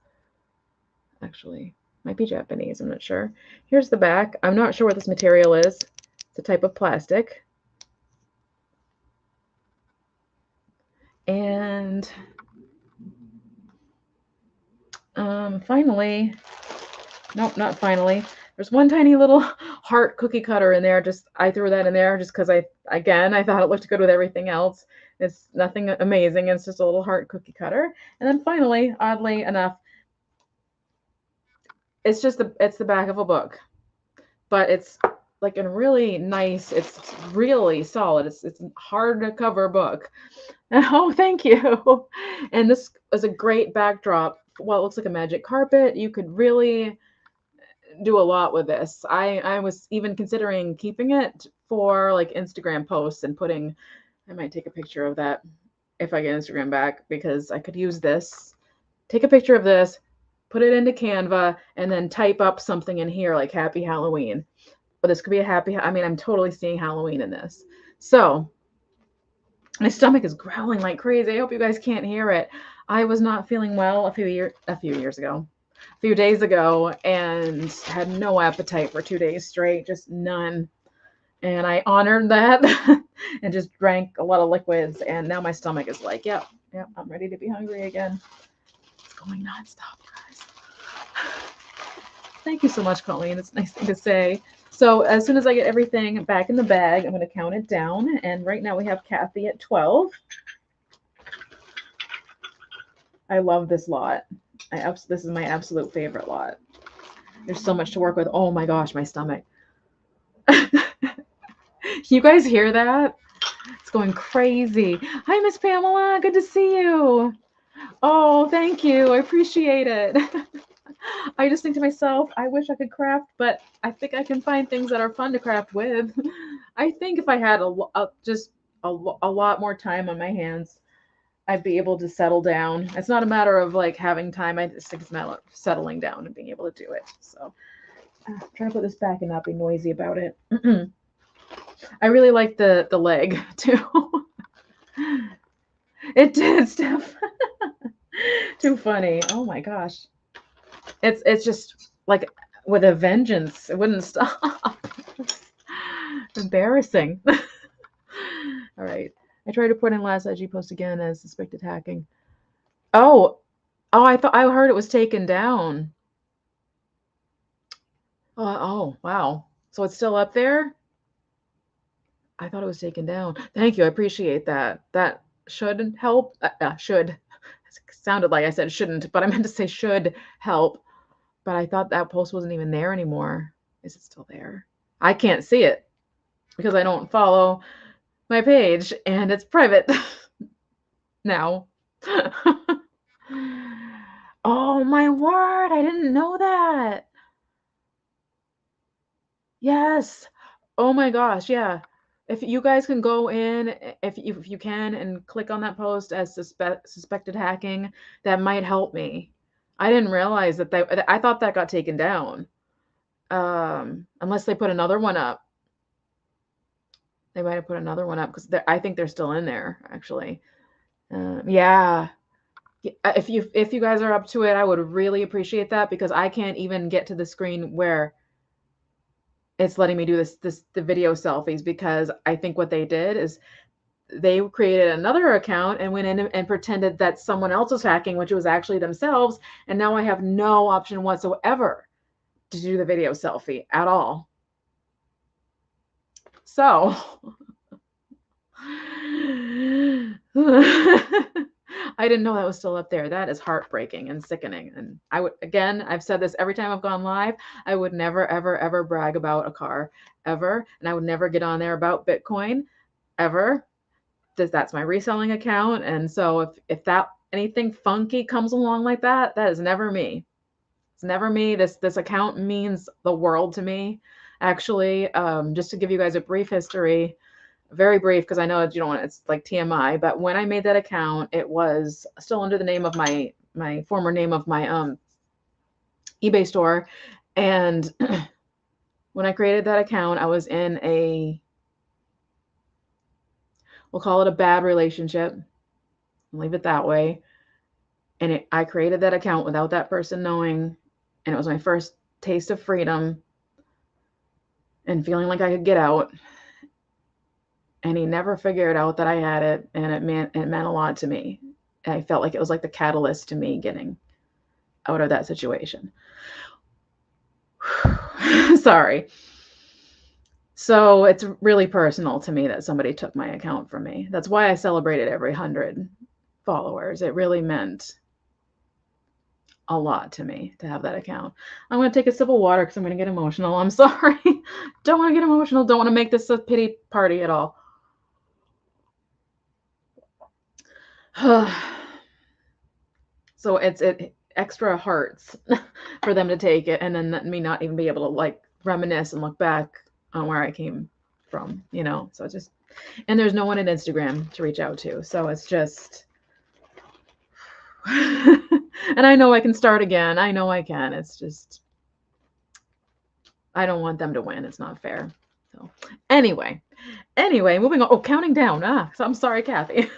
Actually, might be Japanese, I'm not sure. Here's the back. I'm not sure what this material is. It's a type of plastic. And Finally, nope, not finally. There's one tiny little heart cookie cutter in there. Just I threw that in there just because I thought it looked good with everything else. It's nothing amazing. It's just a little heart cookie cutter. And then finally, oddly enough, it's the back of a book, but it's like a really nice. It's really solid. It's a hardcover book. Oh, thank you. And this is a great backdrop. Well, it looks like a magic carpet. You could really do a lot with this. I was even considering keeping it for like Instagram posts and putting, I might take a picture of that if I get Instagram back, because I could use this, take a picture of this, put it into Canva, and then type up something in here like Happy Halloween. But this could be a happy, I mean, I'm totally seeing Halloween in this. So my stomach is growling like crazy. I hope you guys can't hear it. I was not feeling well a few years ago, a few days ago, and had no appetite for 2 days straight, just none. And I honored that and just drank a lot of liquids. And now my stomach is like, yep, I'm ready to be hungry again. It's going nonstop, guys. Thank you so much, Colleen. It's a nice thing to say. So as soon as I get everything back in the bag, I'm going to count it down. And right now we have Kathy at 12. I love this lot. This is my absolute favorite lot. There's so much to work with. Oh my gosh, my stomach. You guys hear that? It's going crazy. Hi, Miss Pamela. Good to see you. Oh, thank you. I appreciate it. I just think to myself, I wish I could craft, but I think I can find things that are fun to craft with. I think if I had just a lot more time on my hands, I'd be able to settle down. It's not a matter of like having time. I just think it's a matter of settling down and being able to do it. So I'm trying to put this back and not be noisy about it. I really like the leg too. It did, Steph. Too funny. Oh my gosh. It's just like with a vengeance. It wouldn't stop. Embarrassing. All right. I tried to put in last IG post again as suspected hacking. Oh, I heard it was taken down. Oh, wow. So it's still up there? I thought it was taken down. Thank you. I appreciate that. That should help. Should. It sounded like I said shouldn't, but I meant to say should help. But I thought that post wasn't even there anymore. Is it still there? I can't see it because I don't follow my page and it's private now. Oh my word, I didn't know that. Yes. Oh my gosh, yeah. If you guys can go in, if you can, and click on that post as suspected hacking, that might help me. I didn't realize that I thought that got taken down. Unless they put another one up. They might have put another one up because I think they're still in there, actually. Yeah. If you guys are up to it, I would really appreciate that because I can't even get to the screen where it's letting me do the video selfies, because I think what they did is they created another account and went in and pretended that someone else was hacking, which was actually themselves. And now I have no option whatsoever to do the video selfie at all. So I didn't know that was still up there. That is heartbreaking and sickening. And I've said this every time I've gone live, I would never, ever, ever brag about a car ever. And I would never get on there about Bitcoin ever. That's my reselling account. And so if that anything funky comes along like that, that is never me. It's never me. This account means the world to me. Actually, just to give you guys a brief history, very brief, because I know you don't want it's like TMI, but when I made that account, it was still under the name of my former name of my eBay store. And when I created that account, I was in we'll call it a bad relationship. I'll leave it that way. And I created that account without that person knowing, and it was my first taste of freedom and feeling like I could get out. And he never figured out that I had it, and it meant a lot to me. I felt like it was like the catalyst to me getting out of that situation. Sorry. So it's really personal to me that somebody took my account from me. That's why I celebrated every 100 followers. It really meant a lot to me to have that account. I'm going to take a sip of water because I'm going to get emotional. I'm sorry. Don't want to get emotional. Don't want to make this a pity party at all. So it extra hurts for them to take it and then me not even be able to like reminisce and look back on where I came from, you know. So it's just, and there's no one at Instagram to reach out to. So it's just and I know I can start again. I know I can. It's just I don't want them to win. It's not fair. So anyway, moving on. Oh, counting down. So I'm sorry, Kathy.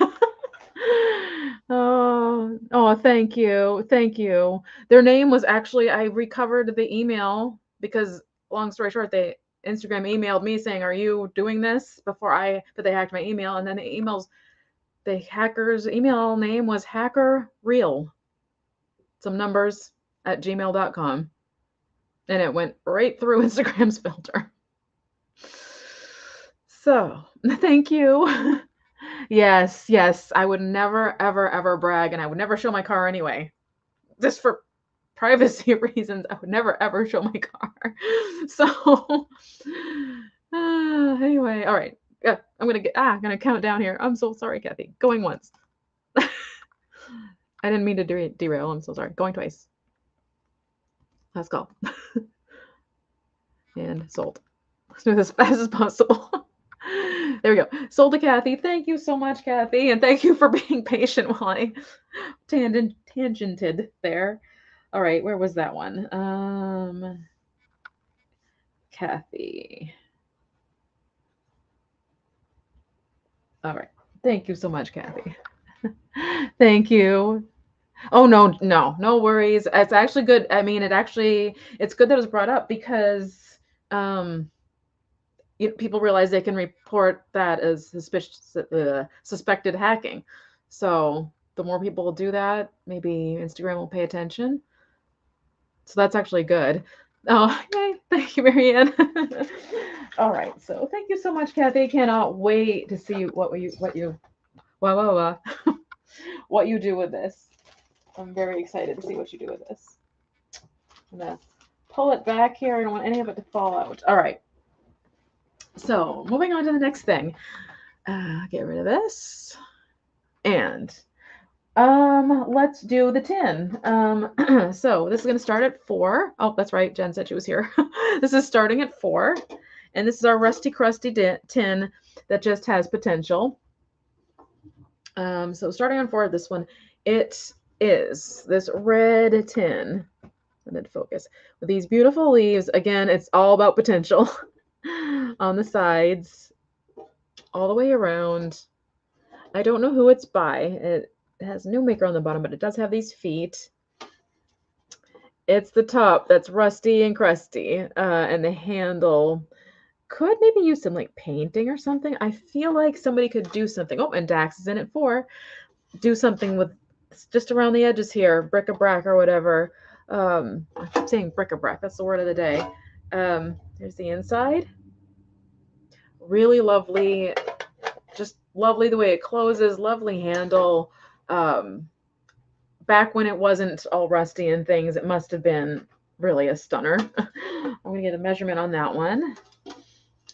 Oh, thank you. Thank you. Their name was actually, I recovered the email because long story short, Instagram emailed me saying, "Are you doing this?" but they hacked my email. And then the hacker's email name was hackerreal. Some numbers at gmail.com. And it went right through Instagram's filter. So thank you. Yes. I would never, ever, ever brag, and I would never show my car anyway. Just for privacy reasons, I would never, ever show my car. So anyway, all right. I'm gonna count down here. I'm so sorry, Kathy. Going once. I didn't mean to derail. I'm so sorry. Going twice. Last call. And sold. Let's do this as fast as possible. There we go. Sold to Kathy. Thank you so much, Kathy. And thank you for being patient while I tangented there. All right, where was that one? Kathy. All right. Thank you so much, Kathy. Thank you. Oh, no worries. It's actually good. I mean, it's good that it was brought up because people realize they can report that as suspected hacking. So the more people do that, maybe Instagram will pay attention. So that's actually good. Oh, yay. Thank you, Marianne. All right. So thank you so much, Kathy. Cannot wait to see what you what you do with this. I'm very excited to see what you do with this. I'm gonna pull it back here. I don't want any of it to fall out. All right. So moving on to the next thing. Get rid of this. And let's do the tin. So this is going to start at 4. Oh, that's right. Jen said she was here. This is starting at 4. And this is our rusty, crusty tin that just has potential. So starting on 4, this one, it is this red tin. Let it focus. With these beautiful leaves. Again, it's all about potential. On the sides, all the way around. I don't know who it's by. It has new maker on the bottom, but it does have these feet. It's the top that's rusty and crusty, and the handle could maybe use some like painting or something. I feel like somebody could do something. Oh, and Dax is in at 4. Do something with just around the edges here, bric-a-brac or whatever. I keep saying bric-a-brac. That's the word of the day. There's the inside. Really lovely, just lovely the way it closes, lovely handle. Back when it wasn't all rusty and things, it must have been really a stunner. I'm going to get a measurement on that one.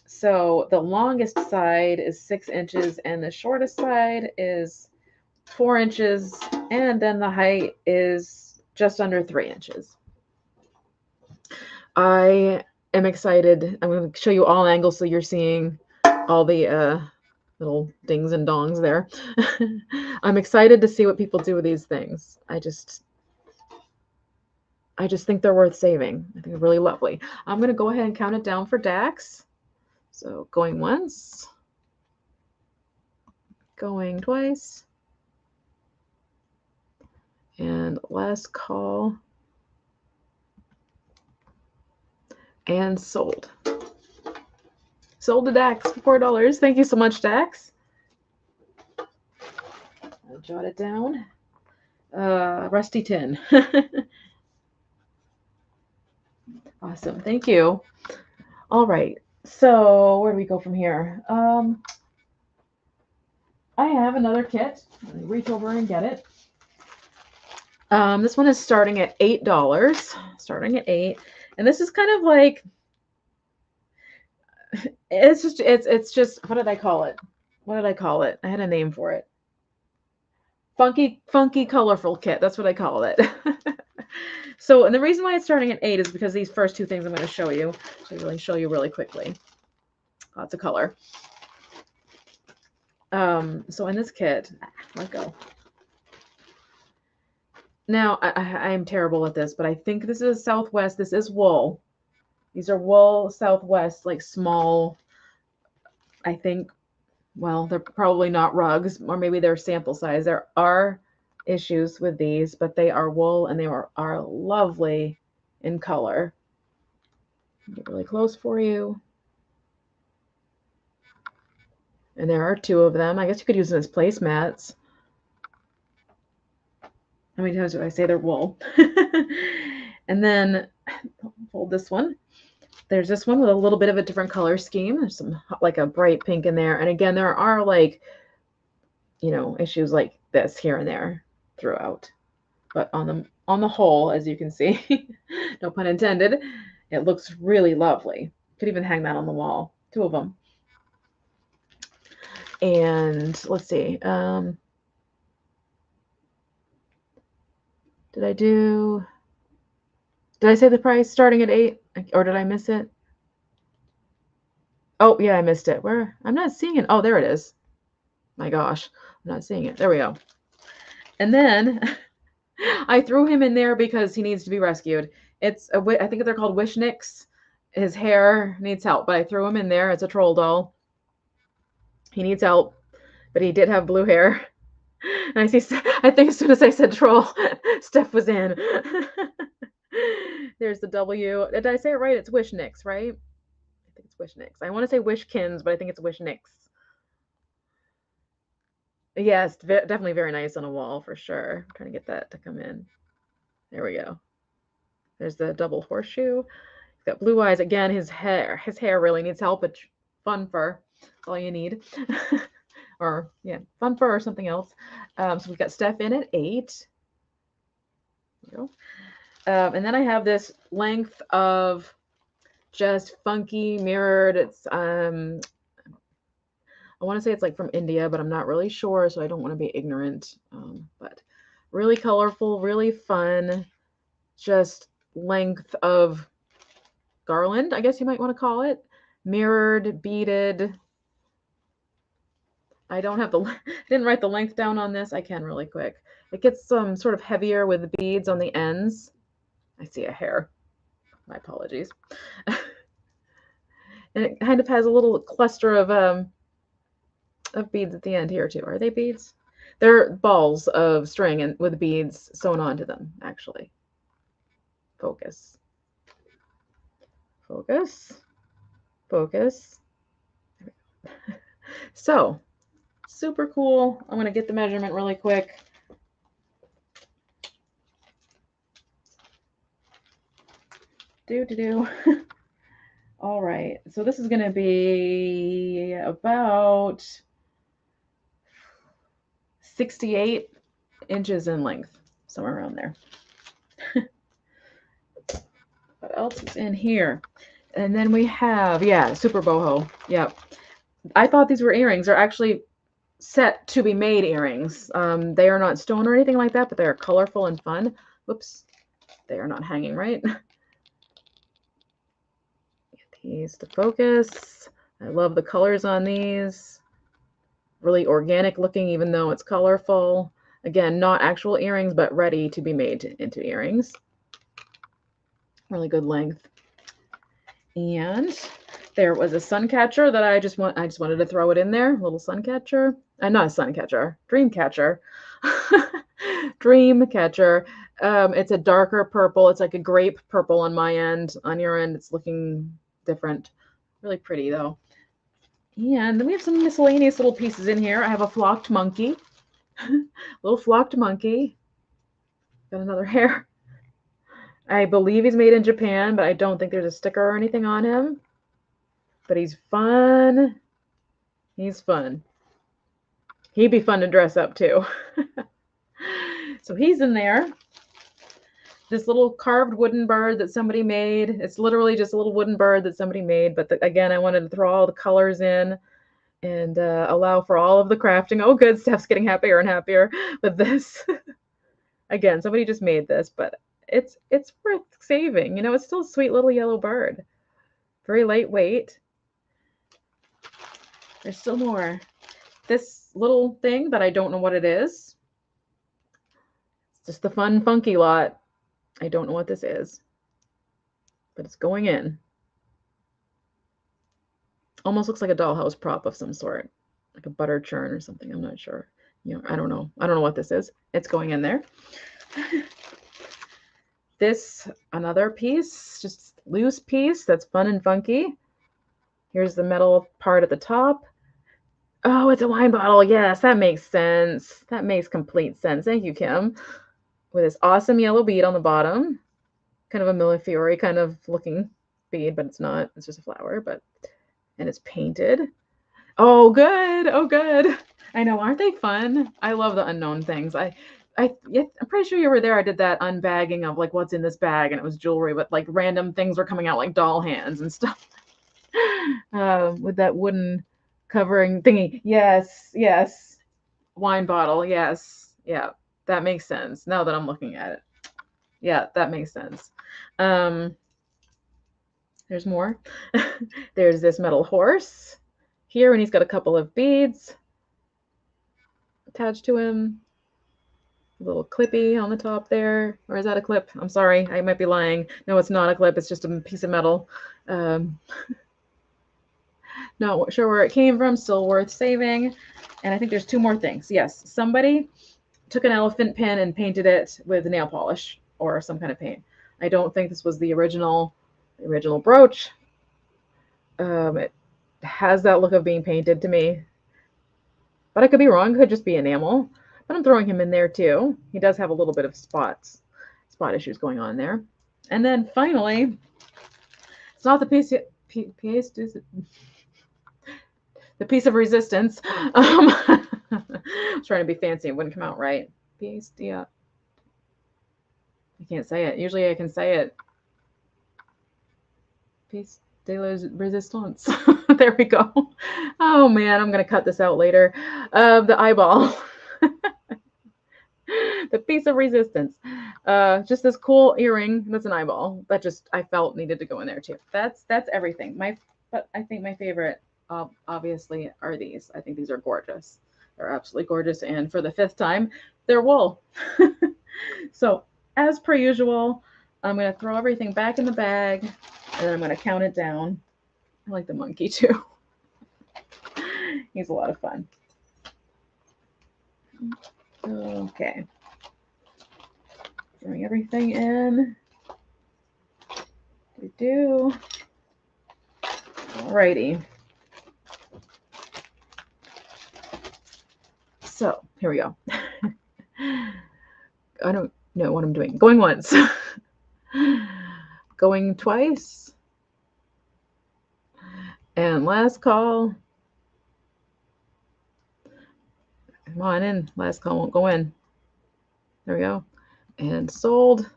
So the longest side is 6 inches and the shortest side is 4 inches. And then the height is just under 3 inches. I am excited. I'm going to show you all angles so you're seeing all the little dings and dongs there. I'm excited to see what people do with these things. I just think they're worth saving. I think they're really lovely. I'm going to go ahead and count it down for Dax. So going once, going twice, and last call, and sold. Sold to Dax for $4. Thank you so much, Dax. I'll jot it down. Rusty tin. Awesome. Thank you. All right. So where do we go from here? I have another kit. Let me reach over and get it. This one is starting at $8. Starting at 8. And this is kind of like it's just what did I call it? What did I call it? I had a name for it. Funky colorful kit. That's what I call it. So, and the reason why it's starting at 8 is because these first two things I'm going to show you. So really show you really quickly. Lots of color. So in this kit, let go. Now, I'm terrible at this, but I think this is Southwest. This is wool. These are wool Southwest, like small, I think, well, they're probably not rugs, or maybe they're sample size. There are issues with these, but they are wool and they are lovely in color. Get really close for you. And there are two of them. I guess you could use them as placemats. How many times do I say they're wool? And then fold this one. There's this one with a little bit of a different color scheme. There's some like a bright pink in there. And again, there are like, you know, issues like this here and there throughout. But on the whole, as you can see, no pun intended, it looks really lovely. Could even hang that on the wall. Two of them. And let's see. Did I say the price starting at 8, or did I miss it? Oh, yeah, I missed it. Where? I'm not seeing it. Oh, there it is. My gosh, I'm not seeing it. There we go. And then I threw him in there because he needs to be rescued. I think they're called Wishnicks. His hair needs help, but I threw him in there. It's a troll doll. He needs help, but he did have blue hair. And I think as soon as I said troll, Steph was in. There's the W. Did I say it right? It's Wishnicks, right? I think it's Wishnicks. I want to say Wishkins, but I think it's Wishnicks. Yes, definitely very nice on a wall for sure. I'm trying to get that to come in. There we go. There's the double horseshoe. He's got blue eyes. Again, his hair really needs help, but fun fur. That's all you need. Or, yeah, fun fur or something else. So we've got Steph in at 8. There you go. And then I have this length of just funky mirrored. It's I want to say it's like from India, but I'm not really sure, so I don't want to be ignorant. But really colorful, really fun, just length of garland, I guess you might want to call it. Mirrored, beaded. I didn't write the length down on this. I can really quick. It gets sort of heavier with the beads on the ends. I see a hair. My apologies. And it kind of has a little cluster of beads at the end here too. Are they beads? They're balls of string and with beads sewn onto them, actually. Focus. Focus. Focus. So, super cool. I'm going to get the measurement really quick. All right. So this is going to be about 68 inches in length, somewhere around there. What else is in here? And then we have, yeah, super boho. Yep. I thought these were earrings. They're actually set to be made earrings. They are not stone or anything like that, but they are colorful and fun. Whoops. They are not hanging right. Get these to focus. I love the colors on these. Really organic looking, even though it's colorful. Again, not actual earrings, but ready to be made into earrings. Really good length. And there was a sun catcher that I just wanted to throw it in there. A little sun catcher. Not a sun catcher, dream catcher. Dream catcher. It's a darker purple. It's like a grape purple on my end. On your end, it's looking different. Really pretty though. And then we have some miscellaneous little pieces in here. I have a flocked monkey. Little flocked monkey. Got another hair. I believe he's made in Japan, but I don't think there's a sticker or anything on him. But he's fun. He's fun. He'd be fun to dress up too. So he's in there. This little carved wooden bird that somebody made. It's literally just a little wooden bird that somebody made. But again, I wanted to throw all the colors in and allow for all of the crafting. Oh, good. Steph's getting happier and happier with this. Again, somebody just made this, but it's worth saving. You know, it's still a sweet little yellow bird. Very lightweight. There's still more. This little thing that I don't know what it is. It's just the fun, funky lot. I don't know what this is, but it's going in. Almost looks like a dollhouse prop of some sort, like a butter churn or something. I'm not sure. You know, I don't know. I don't know what this is. It's going in there. This, another piece, just loose piece that's fun and funky. Here's the metal part at the top. Oh, it's a wine bottle. Yes, that makes sense. That makes complete sense. Thank you, Kim. With this awesome yellow bead on the bottom. Kind of a millefiori kind of looking bead, but it's not. It's just a flower, and it's painted. Oh, good. Oh, good. I know. Aren't they fun? I love the unknown things. I'm pretty sure you were there. I did that unbagging of like what's in this bag, and it was jewelry, but like random things were coming out like doll hands and stuff. With that wooden covering thingy. Yes, yes. Wine bottle. Yes. Yeah. That makes sense now that I'm looking at it. Yeah, that makes sense. There's more. There's this metal horse here, and he's got a couple of beads attached to him. A little clippy on the top there. Or is that a clip? I'm sorry, I might be lying. No, it's not a clip. It's just a piece of metal. Not sure where it came from. Still worth saving. And I think there's two more things. Yes, somebody took an elephant pin and painted it with nail polish or some kind of paint. I don't think this was the original brooch. It has that look of being painted to me, but I could be wrong. It could just be enamel. But I'm throwing him in there too. He does have a little bit of spot issues going on there. And then finally, it's not the piece of resistance. I was trying to be fancy. It wouldn't come out right. Piece de, I can't say it. Usually I can say it. Piece de resistance. There we go. Oh man, I'm gonna cut this out later. The eyeball. The piece of resistance. Just this cool earring. That's an eyeball. That just I felt needed to go in there too. That's everything. But I think my favorite obviously are these. I think these are gorgeous. They're absolutely gorgeous. And for the 5th time, they're wool. So as per usual, I'm going to throw everything back in the bag and then I'm going to count it down. I like the monkey too. He's a lot of fun. Okay. Throwing everything in. Do. Alrighty. So here we go. I don't know what I'm doing. Going once. Going twice. And last call. Come on in. Last call won't go in. There we go. And sold.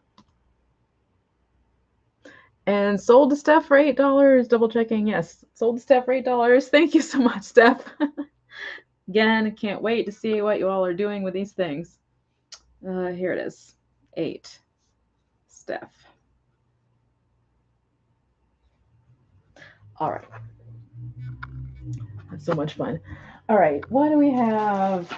And sold to Steph for $8. Double checking. Yes. Sold to Steph for $8. Thank you so much, Steph. Again, I can't wait to see what you all are doing with these things. Here it is. 8. Steph. All right. That's so much fun. All right. What do we have?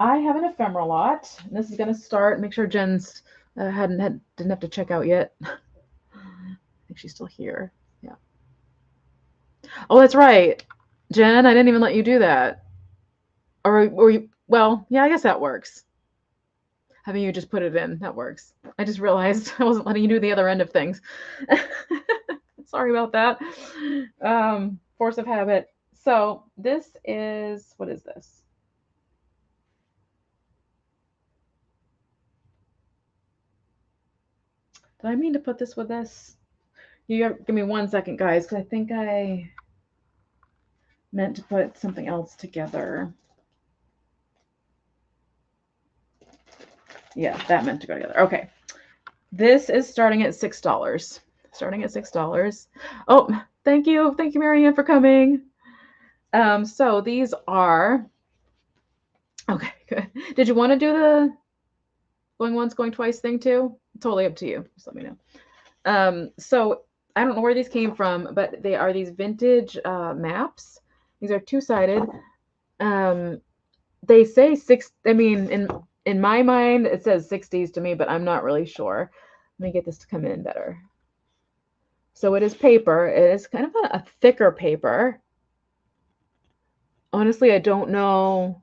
I have an ephemera lot. This is going to start. Make sure Jen's didn't have to check out yet. I think she's still here. Yeah. Oh, that's right. Jen, I didn't even let you do that. Or you, well, yeah, I guess that works. Having you just put it in, that works. I just realized I wasn't letting you do the other end of things. Sorry about that. Force of habit. So this is, what is this? Did I mean to put this with this? Give me 1 second, guys, because I think I meant to put something else together. Yeah, that meant to go together. Okay. This is starting at $6. Starting at $6. Oh, thank you. Thank you, Marianne, for coming. So these are, okay, good. Did you want to do the going once, going twice thing too? Totally up to you. Just let me know. So I don't know where these came from, but they are these vintage maps. These are two-sided. They say I mean, in my mind, it says 60s to me, but I'm not really sure. Let me get this to come in better. So it is paper. It is kind of a thicker paper. Honestly, I don't know.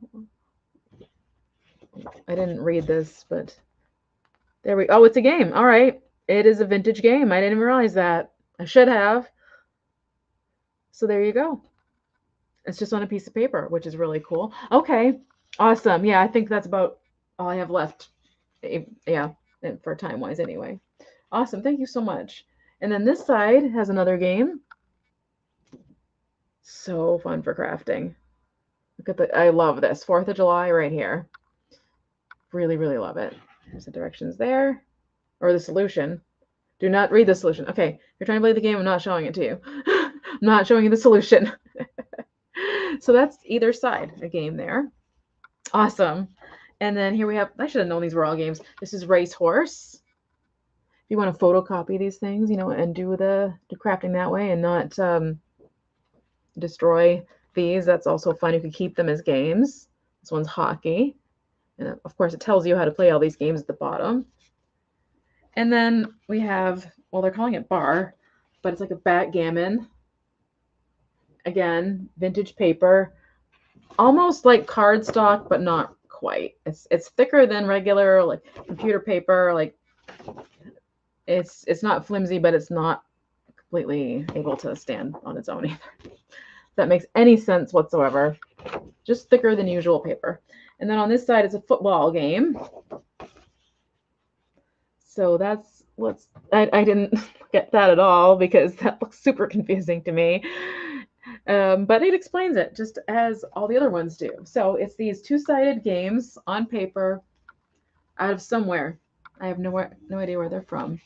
I didn't read this, but there we go. Oh, it's a game. All right. It is a vintage game. I didn't even realize that. I should have. So there you go. It's just on a piece of paper, which is really cool. Okay. Awesome. Yeah, I think that's about all I have left. Yeah, for time-wise anyway. Awesome. Thank you so much. And then this side has another game. So fun for crafting. Look at I love this. 4th of July right here. Really, really love it. There's the directions there. Or the solution. Do not read the solution. Okay, if you're trying to play the game, I'm not showing it to you. I'm not showing you the solution. So that's either side, a game there. Awesome. And then here we have, I should have known these were all games. This is Racehorse. If you want to photocopy these things, you know, and do the crafting that way and not destroy these, that's also fun. You could keep them as games. This one's hockey. And of course, it tells you how to play all these games at the bottom. And then we have, well, they're calling it bar, but it's like a backgammon. Again, vintage paper, almost like cardstock, but not quite. It's thicker than regular like computer paper. Like it's not flimsy, but it's not completely able to stand on its own either. If that makes any sense whatsoever. Just thicker than usual paper. And then on this side is a football game. So that's what's, I didn't get that at all because that looks super confusing to me. But it explains it just as all the other ones do. So it's these two-sided games on paper out of somewhere. I have no idea where they're from.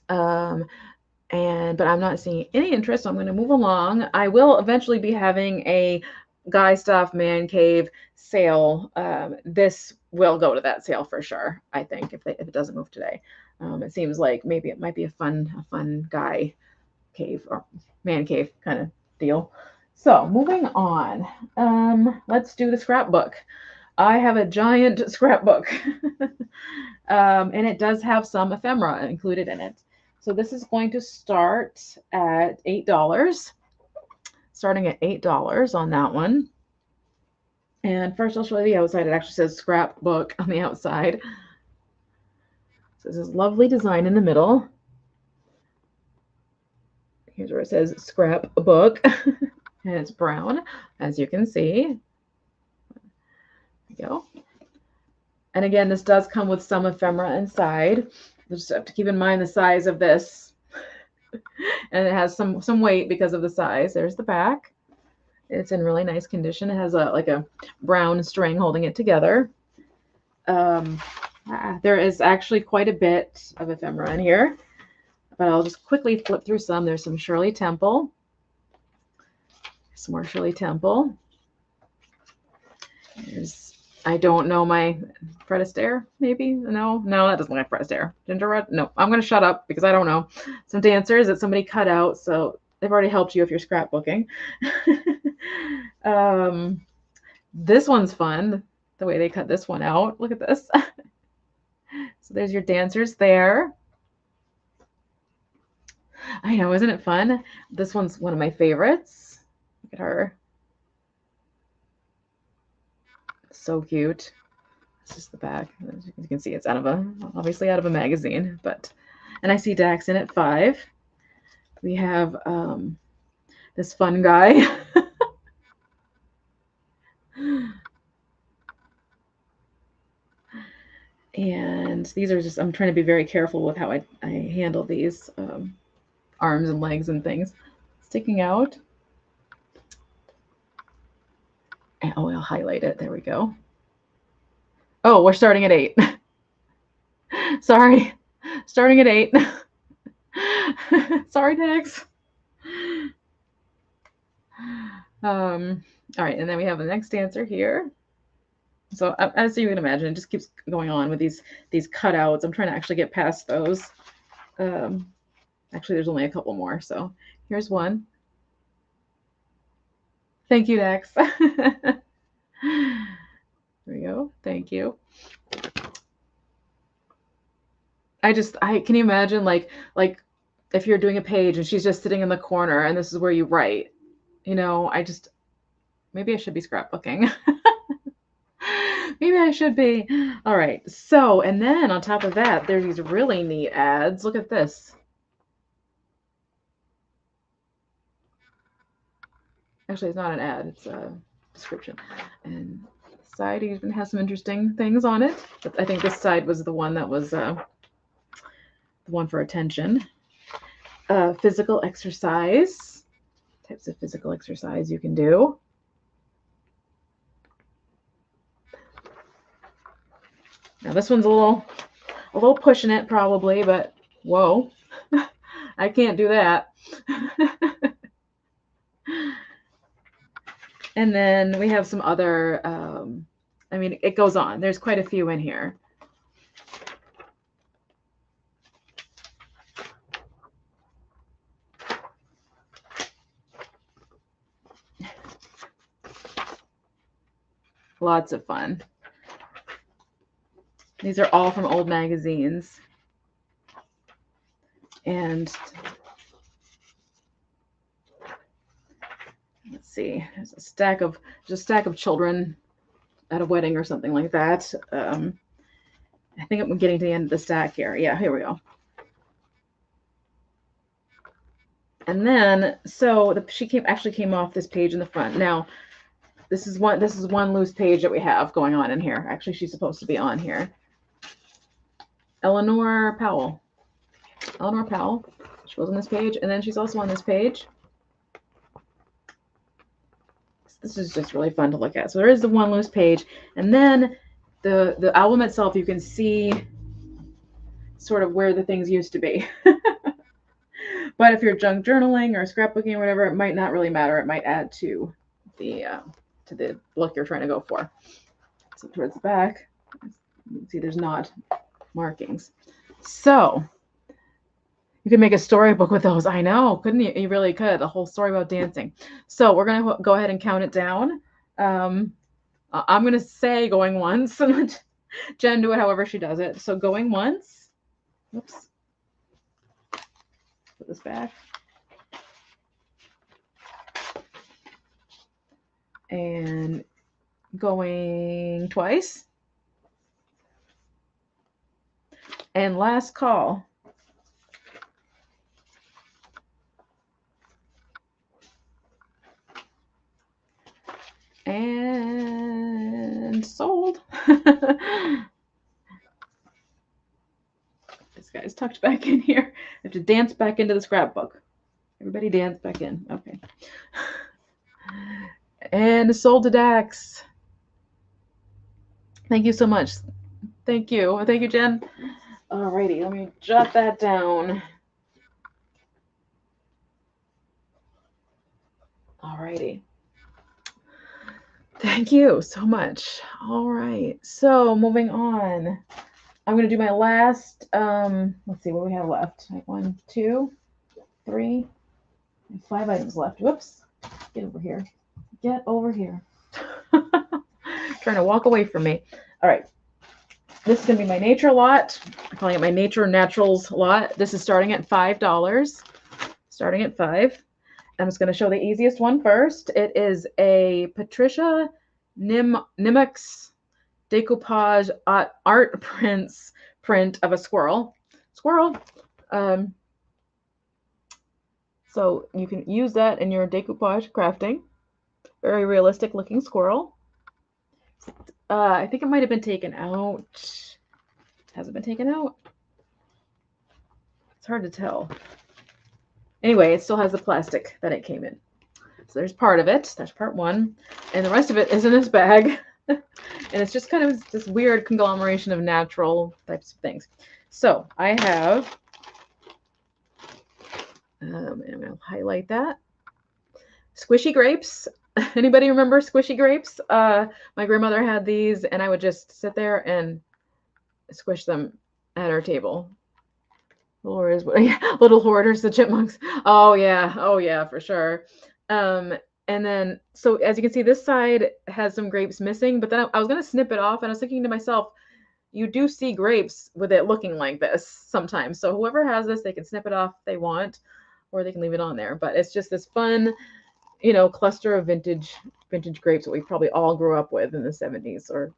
But I'm not seeing any interest, so I'm going to move along. I will eventually be having a Guy Stuff Man Cave sale. This will go to that sale for sure, I think, if it doesn't move today. It seems like maybe it might be a fun guy cave or man cave kind of deal. So moving on, let's do the scrapbook. I have a giant scrapbook, and it does have some ephemera included in it. So this is going to start at $8, starting at $8 on that one. And first I'll show you the outside. It actually says scrapbook on the outside. So this is lovely design in the middle. Here's where it says scrapbook, and it's brown, as you can see. There we go. And again, this does come with some ephemera inside. You just have to keep in mind the size of this. And it has some weight because of the size. There's the back. It's in really nice condition. It has like a brown string holding it together. There is actually quite a bit of ephemera in here, but I'll just quickly flip through some. There's some Shirley Temple. Some more Shirley Temple. I don't know my Fred Astaire, maybe? No, that doesn't look like Fred Astaire. Ginger Red? No, I'm going to shut up because I don't know. Some dancers that somebody cut out, so they've already helped you if you're scrapbooking. This one's fun, the way they cut this one out. Look at this. So there's your dancers there. I know, isn't it fun? This one's one of my favorites. Look at her. So cute. This is the back. As you can see, it's obviously out of a magazine, and I see Dax in at 5. We have this fun guy. And these are just, I'm trying to be very careful with how I handle these arms and legs and things sticking out. And, oh, I'll highlight it. There we go. Oh, we're starting at 8. Sorry. Starting at 8. Sorry, Tex. All right, and then we have the next answer here. So as you can imagine, it just keeps going on with these cutouts. I'm trying to actually get past those. Actually, there's only a couple more. So here's one. Thank you, Dex. There we go. Thank you. I can you imagine like if you're doing a page and she's just sitting in the corner and this is where you write, you know, maybe I should be scrapbooking. Maybe I should be. All right. So, and then on top of that, there's these really neat ads. Look at this. Actually, it's not an ad. It's a description. And the side even has some interesting things on it. But I think this side was the one that was the one for attention. Physical exercise. Types of physical exercise you can do. Now this one's a little pushing it probably, but whoa, I can't do that. And then we have some other, I mean, it goes on. There's quite a few in here. Lots of fun. These are all from old magazines. And let's see, there's a stack of children at a wedding or something like that. I think I'm getting to the end of the stack here. Yeah, here we go. And then, so she actually came off this page in the front. Now, this is one loose page that we have going on in here. Actually, she's supposed to be on here. Eleanor Powell. She was on this page, and then she's also on this page. This is just really fun to look at. So there is the one loose page, and then the album itself, you can see sort of where the things used to be. But if you're junk journaling or scrapbooking or whatever, it might not really matter. It might add to the look you're trying to go for. So towards the back, you can see there's not markings. So you could make a storybook with those. I know, couldn't you? You really could. A whole story about dancing. So we're going to go ahead and count it down. I'm going to say going once and let Jen do it however she does it. So going once. Oops. Put this back. And going twice. And last call. And sold. This guy's tucked back in here. I have to dance back into the scrapbook. Everybody dance back in. Okay. And sold to Dax. Thank you so much. Thank you. Thank you, Jen. Alrighty, let me jot that down. Alrighty. Thank you so much. All right, so moving on. I'm going to do my last, let's see what we have left. 1, 2, 3, 5 items left. Whoops. Get over here. Get over here. Trying to walk away from me. All right. This is going to be my nature lot. I'm calling it my nature naturals lot. This is starting at $5. Starting at $5. I'm just going to show the easiest one first. It is a Patricia Nimitz decoupage art print of a squirrel. So you can use that in your decoupage crafting. Very realistic looking squirrel. I think it might have been taken out. Hasn't been taken out. It's hard to tell. Anyway, it still has the plastic that it came in. So there's part of it. That's part one. And the rest of it is in this bag. And it's just kind of this weird conglomeration of natural types of things. So I have, and I'm going to highlight that. Squishy grapes. Anybody remember squishy grapes? My grandmother had these, and I would just sit there and squish them at our table. Little hoarders, the chipmunks. Oh yeah, for sure. And then, so as you can see, this side has some grapes missing, but then I was going to snip it off, and I was thinking to myself, you do see grapes with it looking like this sometimes. So whoever has this, they can snip it off if they want, or they can leave it on there. But it's just this fun, cluster of vintage grapes that we probably all grew up with in the 70s, or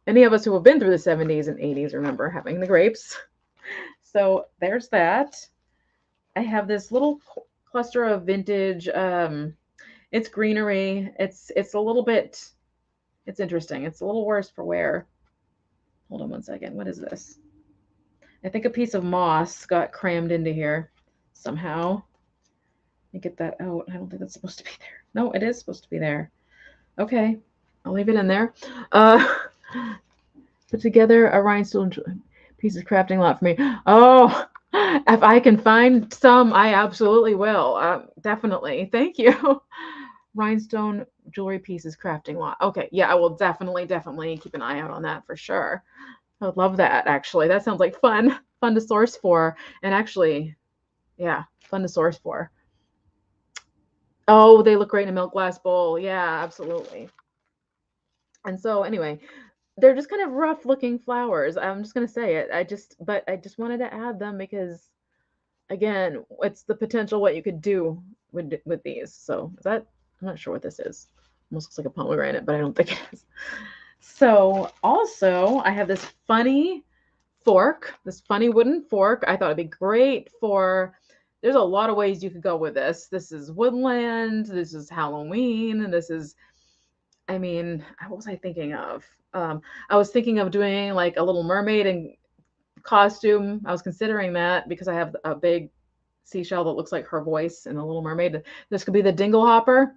any of us who have been through the 70s and 80s remember having the grapes. So there's that. I have this little cluster of vintage. It's greenery. It's a little bit. It's interesting. It's a little worse for wear. Hold on one second. What is this? I think a piece of moss got crammed into here somehow. Let me get that out. I don't think that's supposed to be there. No, it is supposed to be there. Okay, I'll leave it in there. Put together a rhinestone piece of crafting lot for me. Oh, if I can find some, I absolutely will. Definitely. Thank you. Rhinestone jewelry pieces crafting lot. Okay, yeah, I will definitely keep an eye out on that for sure. I would love that, actually. That sounds like fun to source for. And actually, yeah, fun to source for. Oh, they look great in a milk glass bowl. Yeah, absolutely. And so anyway, they're just kind of rough looking flowers. I'm just going to say it. But I just wanted to add them because, again, it's the potential what you could do with these. So I'm not sure what this is. Almost looks like a pomegranate, but I don't think it is. So also I have this funny fork, this funny wooden fork. I thought it'd be great there's a lot of ways you could go with this. This is woodland, this is Halloween, and this is, what was I thinking of? I was thinking of doing like a little mermaid and costume. I was considering that because I have a big seashell that looks like her voice in the Little Mermaid. This could be the dingle hopper.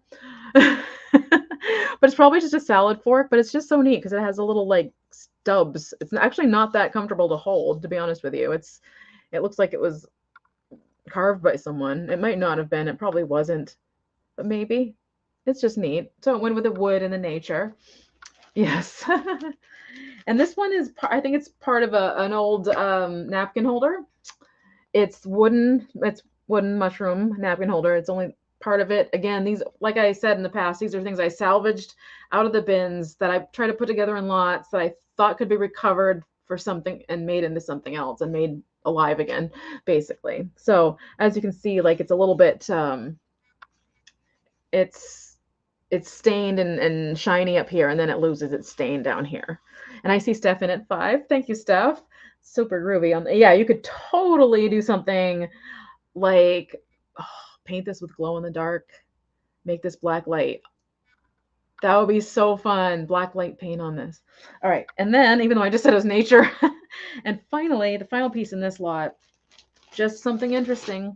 But it's probably just a salad fork, but it's just so neat because it has a little like stubs. It's actually not that comfortable to hold, to be honest with you. It looks like it was carved by someone. It might not have been. It probably wasn't, but maybe. It's just neat. So it went with the wood and the nature. Yes. And this one is, I think it's part of an old napkin holder. It's wooden mushroom napkin holder. It's only part of it. Again, these, like I said in the past, these are things I salvaged out of the bins that I try to put together in lots that I thought could be recovered for something and made into something else and made alive again, basically. So as you can see, like it's a little bit, it's stained and shiny up here, and then it loses its stain down here. And I see Steph in at 5. Thank you, Steph. Super groovy. Yeah, you could totally do something like paint this with glow in the dark, make this black light. That would be so fun. Black light paint on this. All right. And then, even though I just said it was nature, and finally, the final piece in this lot, just something interesting.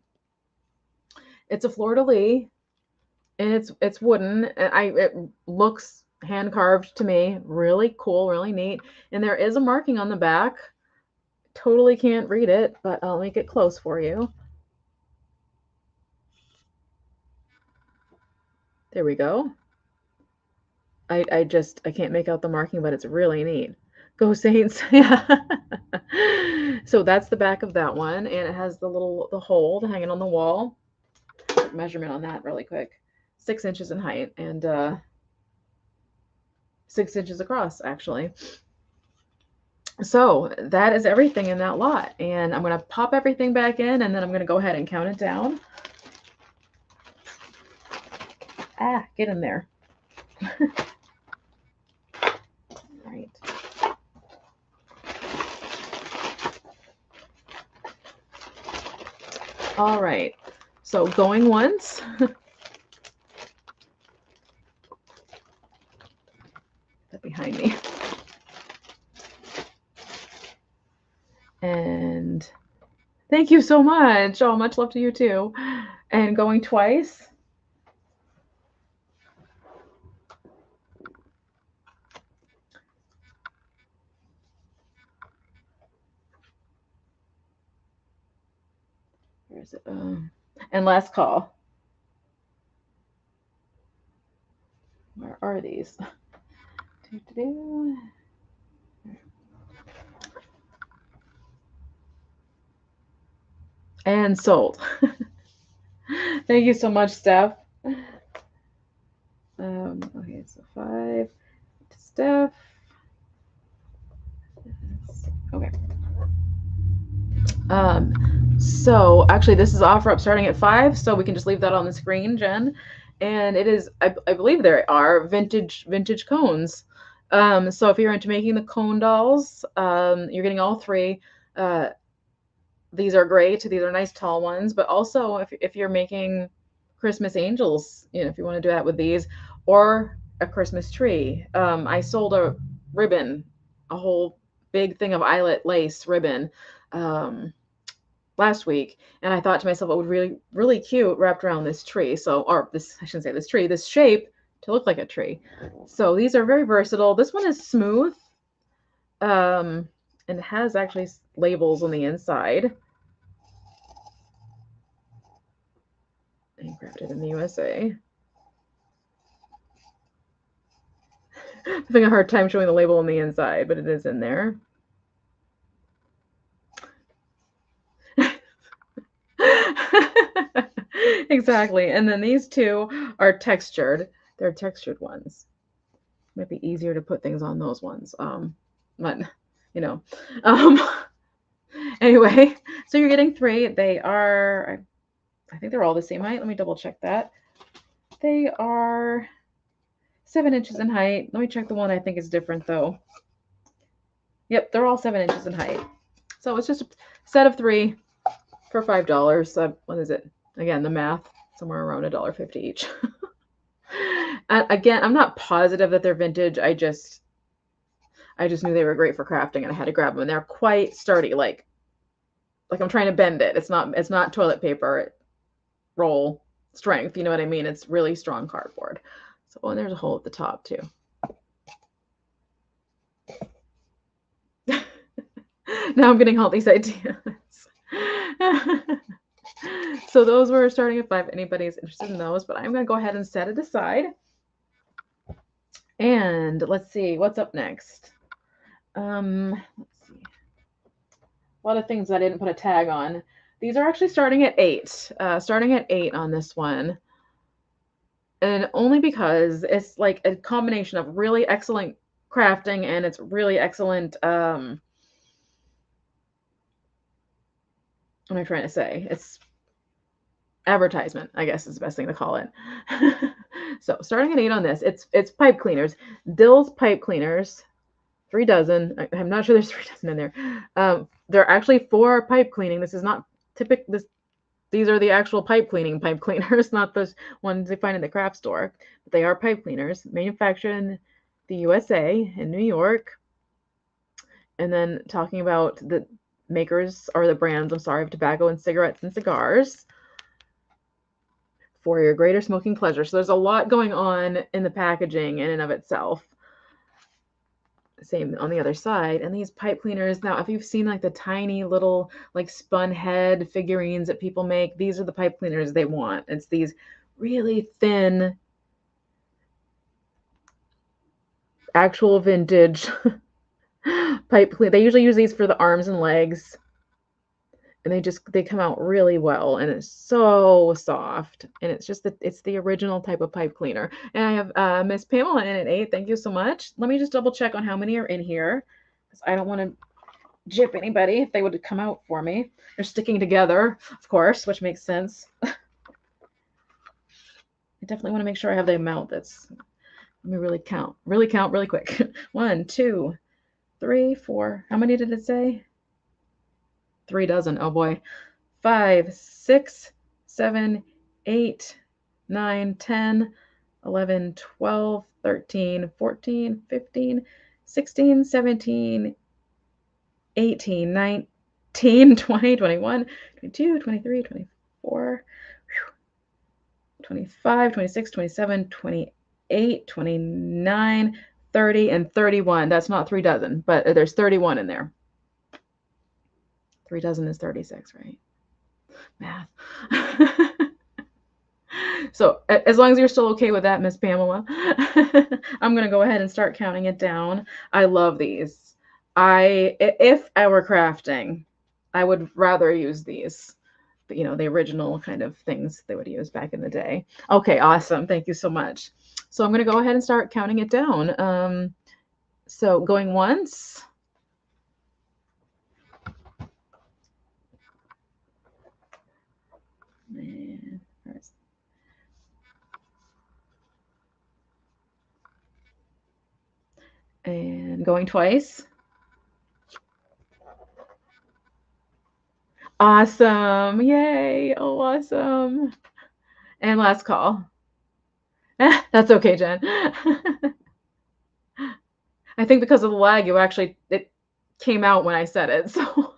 It's a fleur-de-lis, and it's wooden. And it looks hand carved to me. Really cool, really neat. And there is a marking on the back. Totally can't read it, but I'll make it close for you. There we go. I can't make out the marking, but it's really neat. Go Saints. Yeah. So that's the back of that one, and it has the hole hanging on the wall. Measurement on that really quick. 6 inches in height and 6 inches across, actually. So that is everything in that lot, and I'm going to pop everything back in, and then I'm going to go ahead and count it down. Get in there. Right. All right. So going once. That behind me. And thank you so much. Oh, much love to you too. And going twice. Where's it? And last call. Where are these? And sold. Thank you so much, Steph. Okay, so 5 to Steph. Okay. So actually this is offer up starting at 5, so we can just leave that on the screen, Jen. And it is, I believe there are vintage cones. So if you're into making the cone dolls, you're getting all 3. These are great. These are nice tall ones, but also if you're making Christmas angels, if you want to do that with these, or a Christmas tree. I sold a ribbon, a whole big thing of eyelet lace ribbon, last week, and I thought to myself it would really cute wrapped around this tree. So, or this, I shouldn't say this tree, this shape to look like a tree. So these are very versatile. This one is smooth, and it has actually labels on the inside. And crafted in the USA. I'm having a hard time showing the label on the inside, but it is in there. Exactly. And then these 2 are textured. They're textured ones. Might be easier to put things on those ones. But anyway, so you're getting 3. They are, I think they're all the same height. Let me double check that. They are 7 inches in height. Let me check the one I think is different though. Yep, they're all 7 inches in height. So it's just a set of 3 for $5. What is it? Again, the math, somewhere around $1.50 each. And again, I'm not positive that they're vintage. I just knew they were great for crafting, and I had to grab them. And they're quite sturdy, like I'm trying to bend it. It's not toilet paper roll strength. You know what I mean? It's really strong cardboard. So, and there's a hole at the top too. Now I'm getting all these ideas. So those were starting at 5. Anybody's interested in those, but I'm going to go ahead and set it aside. And let's see what's up next. Let's see. A lot of things I didn't put a tag on. These are actually starting at 8. Starting at 8 on this one. And only because it's like a combination of really excellent crafting and it's really excellent, what am I trying to say? It's advertisement, I guess is the best thing to call it. So starting at 8 on this, it's pipe cleaners. Dill's pipe cleaners, 3 dozen. I'm not sure there's 3 dozen in there. They're actually for pipe cleaning. This is not typical. These are the actual pipe cleaners, not the ones they find in the craft store. But they are pipe cleaners, manufactured in the USA, in New York. And then talking about the makers, or the brands, I'm sorry, of tobacco and cigarettes and cigars for your greater smoking pleasure. So there's a lot going on in the packaging in and of itself. Same on the other side. And these pipe cleaners, now if you've seen like the tiny little like spun head figurines that people make, these are the pipe cleaners they want. It's these really thin, actual vintage pipe clean. They usually use these for the arms and legs, and they come out really well, and it's so soft, and it's the original type of pipe cleaner. And I have Miss Pamela in at 8. Thank you so much. Let me just double check on how many are in here, because I don't want to jip anybody if they would come out for me. They're sticking together, of course, which makes sense. I definitely want to make sure I have the amount that's, let me really count really quick. 1, 2, 3, 4. How many did it say? 3 dozen. Oh boy. 5, 6, 7, 8, 9, 10, 11, 12, 13, 14, 15, 16, 17, 18, 19. 20, 21, 22, 23, 24, 25, 26, 27, 28, 29, 30, and 31. That's not 3 dozen, but there's 31 in there. 3 dozen is 36, right? Math. So as long as you're still okay with that, Miss Pamela, I'm going to go ahead and start counting it down. I love these. If I were crafting, I would rather use these. You know, the original kind of things they would use back in the day. Okay, awesome. Thank you so much. So I'm going to go ahead and start counting it down. So going once. And going twice. Awesome. Yay. Oh, awesome. And last call. That's okay, Jen. I think because of the lag, it came out when I said it. So,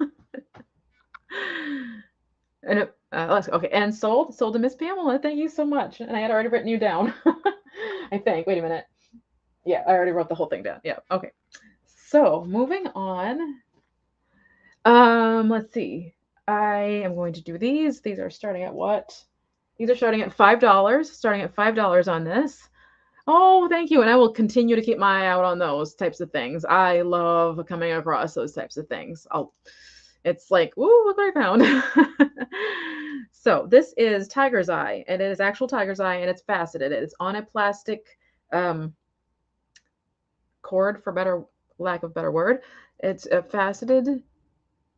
and okay, and sold to Miss Pamela. Thank you so much. And I had already written you down. I think. Wait a minute. Yeah, I already wrote the whole thing down. Yeah. Okay. So moving on. Let's see. I am going to do these. These are starting at what? These are starting at $5. Starting at $5 on this. Oh, thank you. And I will continue to keep my eye out on those types of things. I love coming across those types of things. It's like, ooh, look what I found. So this is tiger's eye, and it is actual tiger's eye, and it's faceted. It's on a plastic cord, for lack of better word. It's faceted,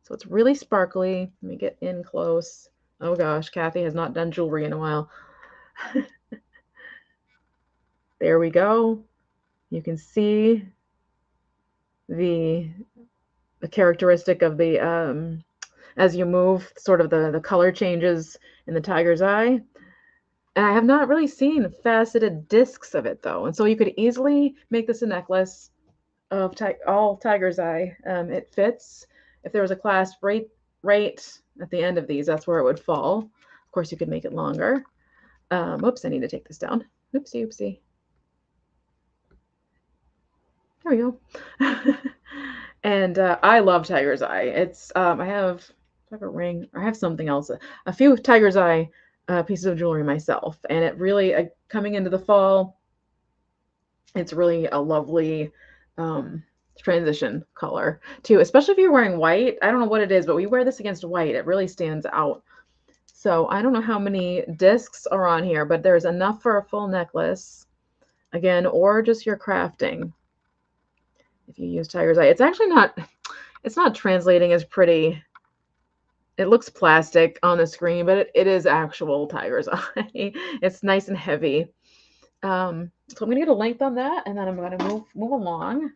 so it's really sparkly. Let me get in close. Oh gosh, Kathy has not done jewelry in a while. There we go. You can see the characteristic of the as you move, sort of the color changes in the tiger's eye. And I have not really seen faceted discs of it though, and so you could easily make this a necklace of all tiger's eye. It fits. If there was a clasp right at the end of these, that's where it would fall. Of course, you could make it longer. Oops, I need to take this down. Oopsie, oopsie. There we go. And I love tiger's eye. It's I have a ring. I have something else. A few tiger's eye pieces of jewelry myself, and it really coming into the fall. It's really a lovely transition color too, especially if you're wearing white. I don't know what it is, but we wear this against white. It really stands out. So I don't know how many discs are on here, but there's enough for a full necklace, again, or just your crafting. If you use tiger's eye, it's actually it's not translating as pretty. It looks plastic on the screen, but it is actual tiger's eye. It's nice and heavy. So I'm gonna get a length on that, and then I'm gonna move along.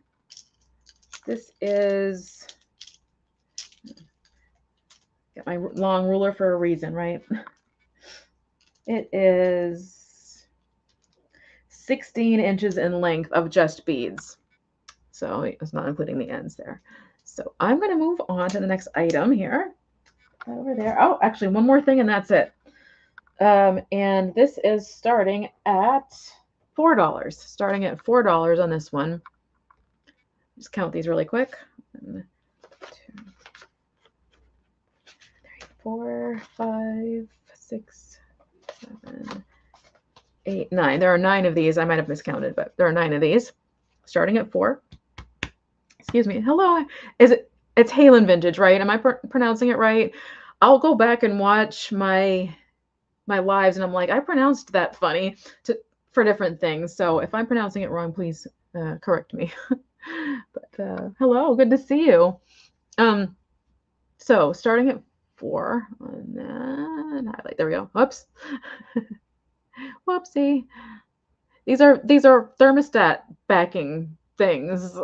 This is, got my long ruler for a reason, right? It is 16 inches in length of just beads. So it's not including the ends there. So I'm going to move on to the next item here. Over there. Oh, actually, one more thing, and that's it. And this is starting at $4. Starting at $4 on this one. Just count these really quick. 1, 2, 3, 4, 5, 6, 7, 8, 9. There are 9 of these. I might have miscounted, but there are 9 of these. Starting at $4. Excuse me. Hello. It's Halen Vintage, right? Am I pronouncing it right? I'll go back and watch my lives, and I'm like, I pronounced that funny for different things. So if I'm pronouncing it wrong, please correct me. But hello, good to see you. So starting at 4 on that highlight. There we go. Whoops. Whoopsie. These are thermostat backing things.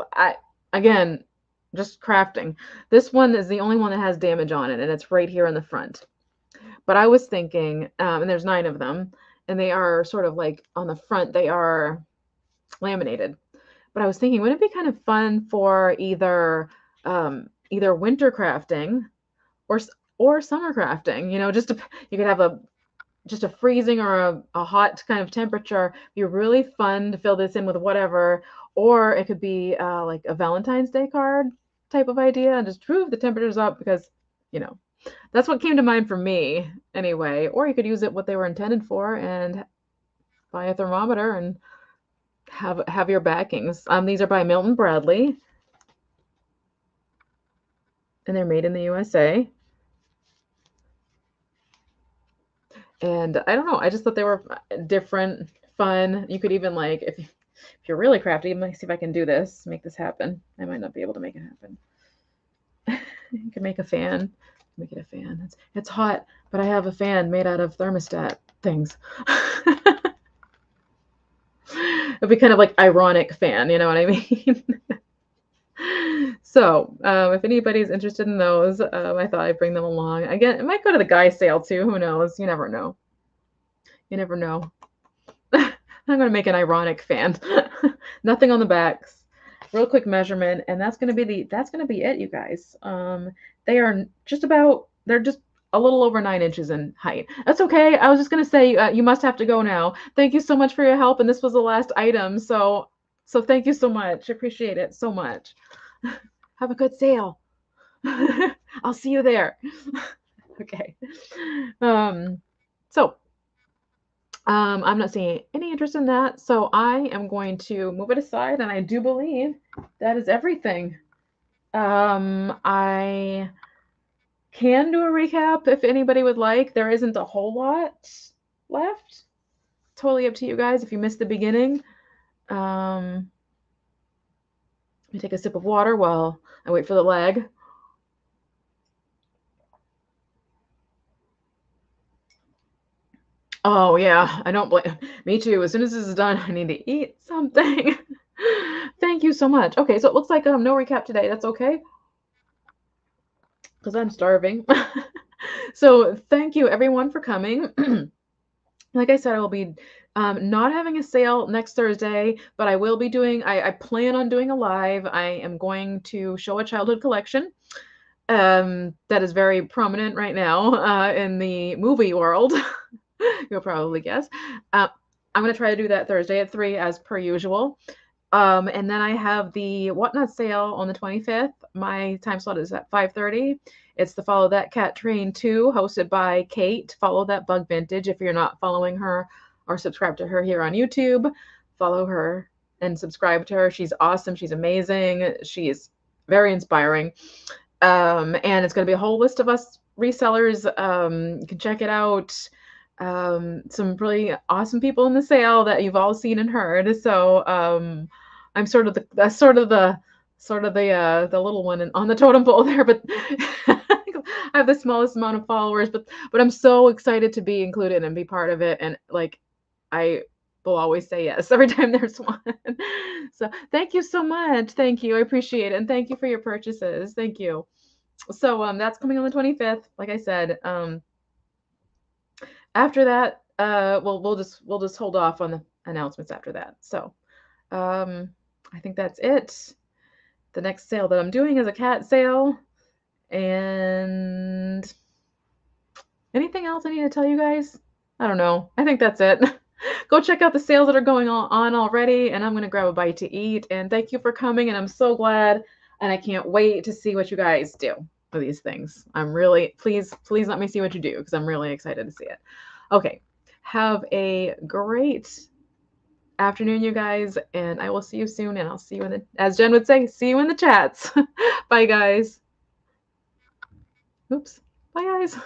Again, just crafting. This one is the only one that has damage on it, and it's right here in the front. But I was thinking, and there's 9 of them, and they are sort of like on the front, they are laminated. But I was thinking, wouldn't it be kind of fun for either winter crafting or summer crafting, you know, you could have just a freezing or a hot kind of temperature. Be really fun to fill this in with whatever. Or it could be like a Valentine's Day card type of idea and just prove the temperature's up because, you know, that's what came to mind for me anyway. Or you could use it what they were intended for and buy a thermometer and have your backings. These are by Milton Bradley, and they're made in the USA. And I don't know, I just thought they were different, fun. You could even like if you're really crafty, let me see if I can do this, make this happen. I might not be able to make it happen. You can make a fan. Make it a fan. It's hot, but I have a fan made out of thermostat things. It'd be kind of like ironic fan, you know what I mean? So, if anybody's interested in those, I thought I'd bring them along. Again, it might go to the guy sale too. Who knows? You never know. You never know. I'm going to make an ironic fan. Nothing on the backs. Real quick measurement, and that's going to be it, you guys. They're just a little over 9 inches in height. That's okay. I was just going to say, you must have to go now. Thank you so much for your help, and this was the last item. So thank you so much. I appreciate it so much. Have a good sale. I'll see you there. Okay. I'm not seeing any interest in that, so I am going to move it aside, and I do believe that is everything. I can do a recap if anybody would like. There isn't a whole lot left. Totally up to you guys if you missed the beginning. Let me take a sip of water while I wait for the lag. Oh yeah, I don't blame me too. As soon as this is done, I need to eat something. Thank you so much. Okay, so it looks like no recap today. That's okay, because I'm starving. So thank you everyone for coming. Like I said, I will be not having a sale next Thursday, but I will be doing, I plan on doing a live. I am going to show a childhood collection that is very prominent right now in the movie world. You'll probably guess. I'm going to try to do that Thursday at 3 as per usual. And then I have the Whatnot sale on the 25th. My time slot is at 5:30. It's the Follow That Cat Train 2, hosted by Kate. Follow That Bug Vintage. If you're not following her or subscribe to her here on YouTube, follow her and subscribe to her. She's awesome. She's amazing. She's very inspiring. And it's going to be a whole list of us resellers. You can check it out. Some really awesome people in the sale that you've all seen and heard. So I'm sort of the little one on the totem pole there, but I have the smallest amount of followers, but I'm so excited to be included and be part of it. And like, I will always say yes every time there's one. So thank you so much. Thank you. I appreciate it. And thank you for your purchases. Thank you. So that's coming on the 25th. Like I said, after that, we'll just hold off on the announcements after that. So I think that's it. The next sale that I'm doing is a cat sale. And anything else I need to tell you guys? I don't know. I think that's it. Go check out the sales that are going on already, and I'm going to grab a bite to eat. And thank you for coming, and I'm so glad, and I can't wait to see what you guys do with these things. I'm really, please let me see what you do, because I'm really excited to see it. Okay, have a great afternoon, you guys, and I will see you soon, and I'll see you in the, as Jen would say, see you in the chats. Bye, guys. Oops. Bye, guys.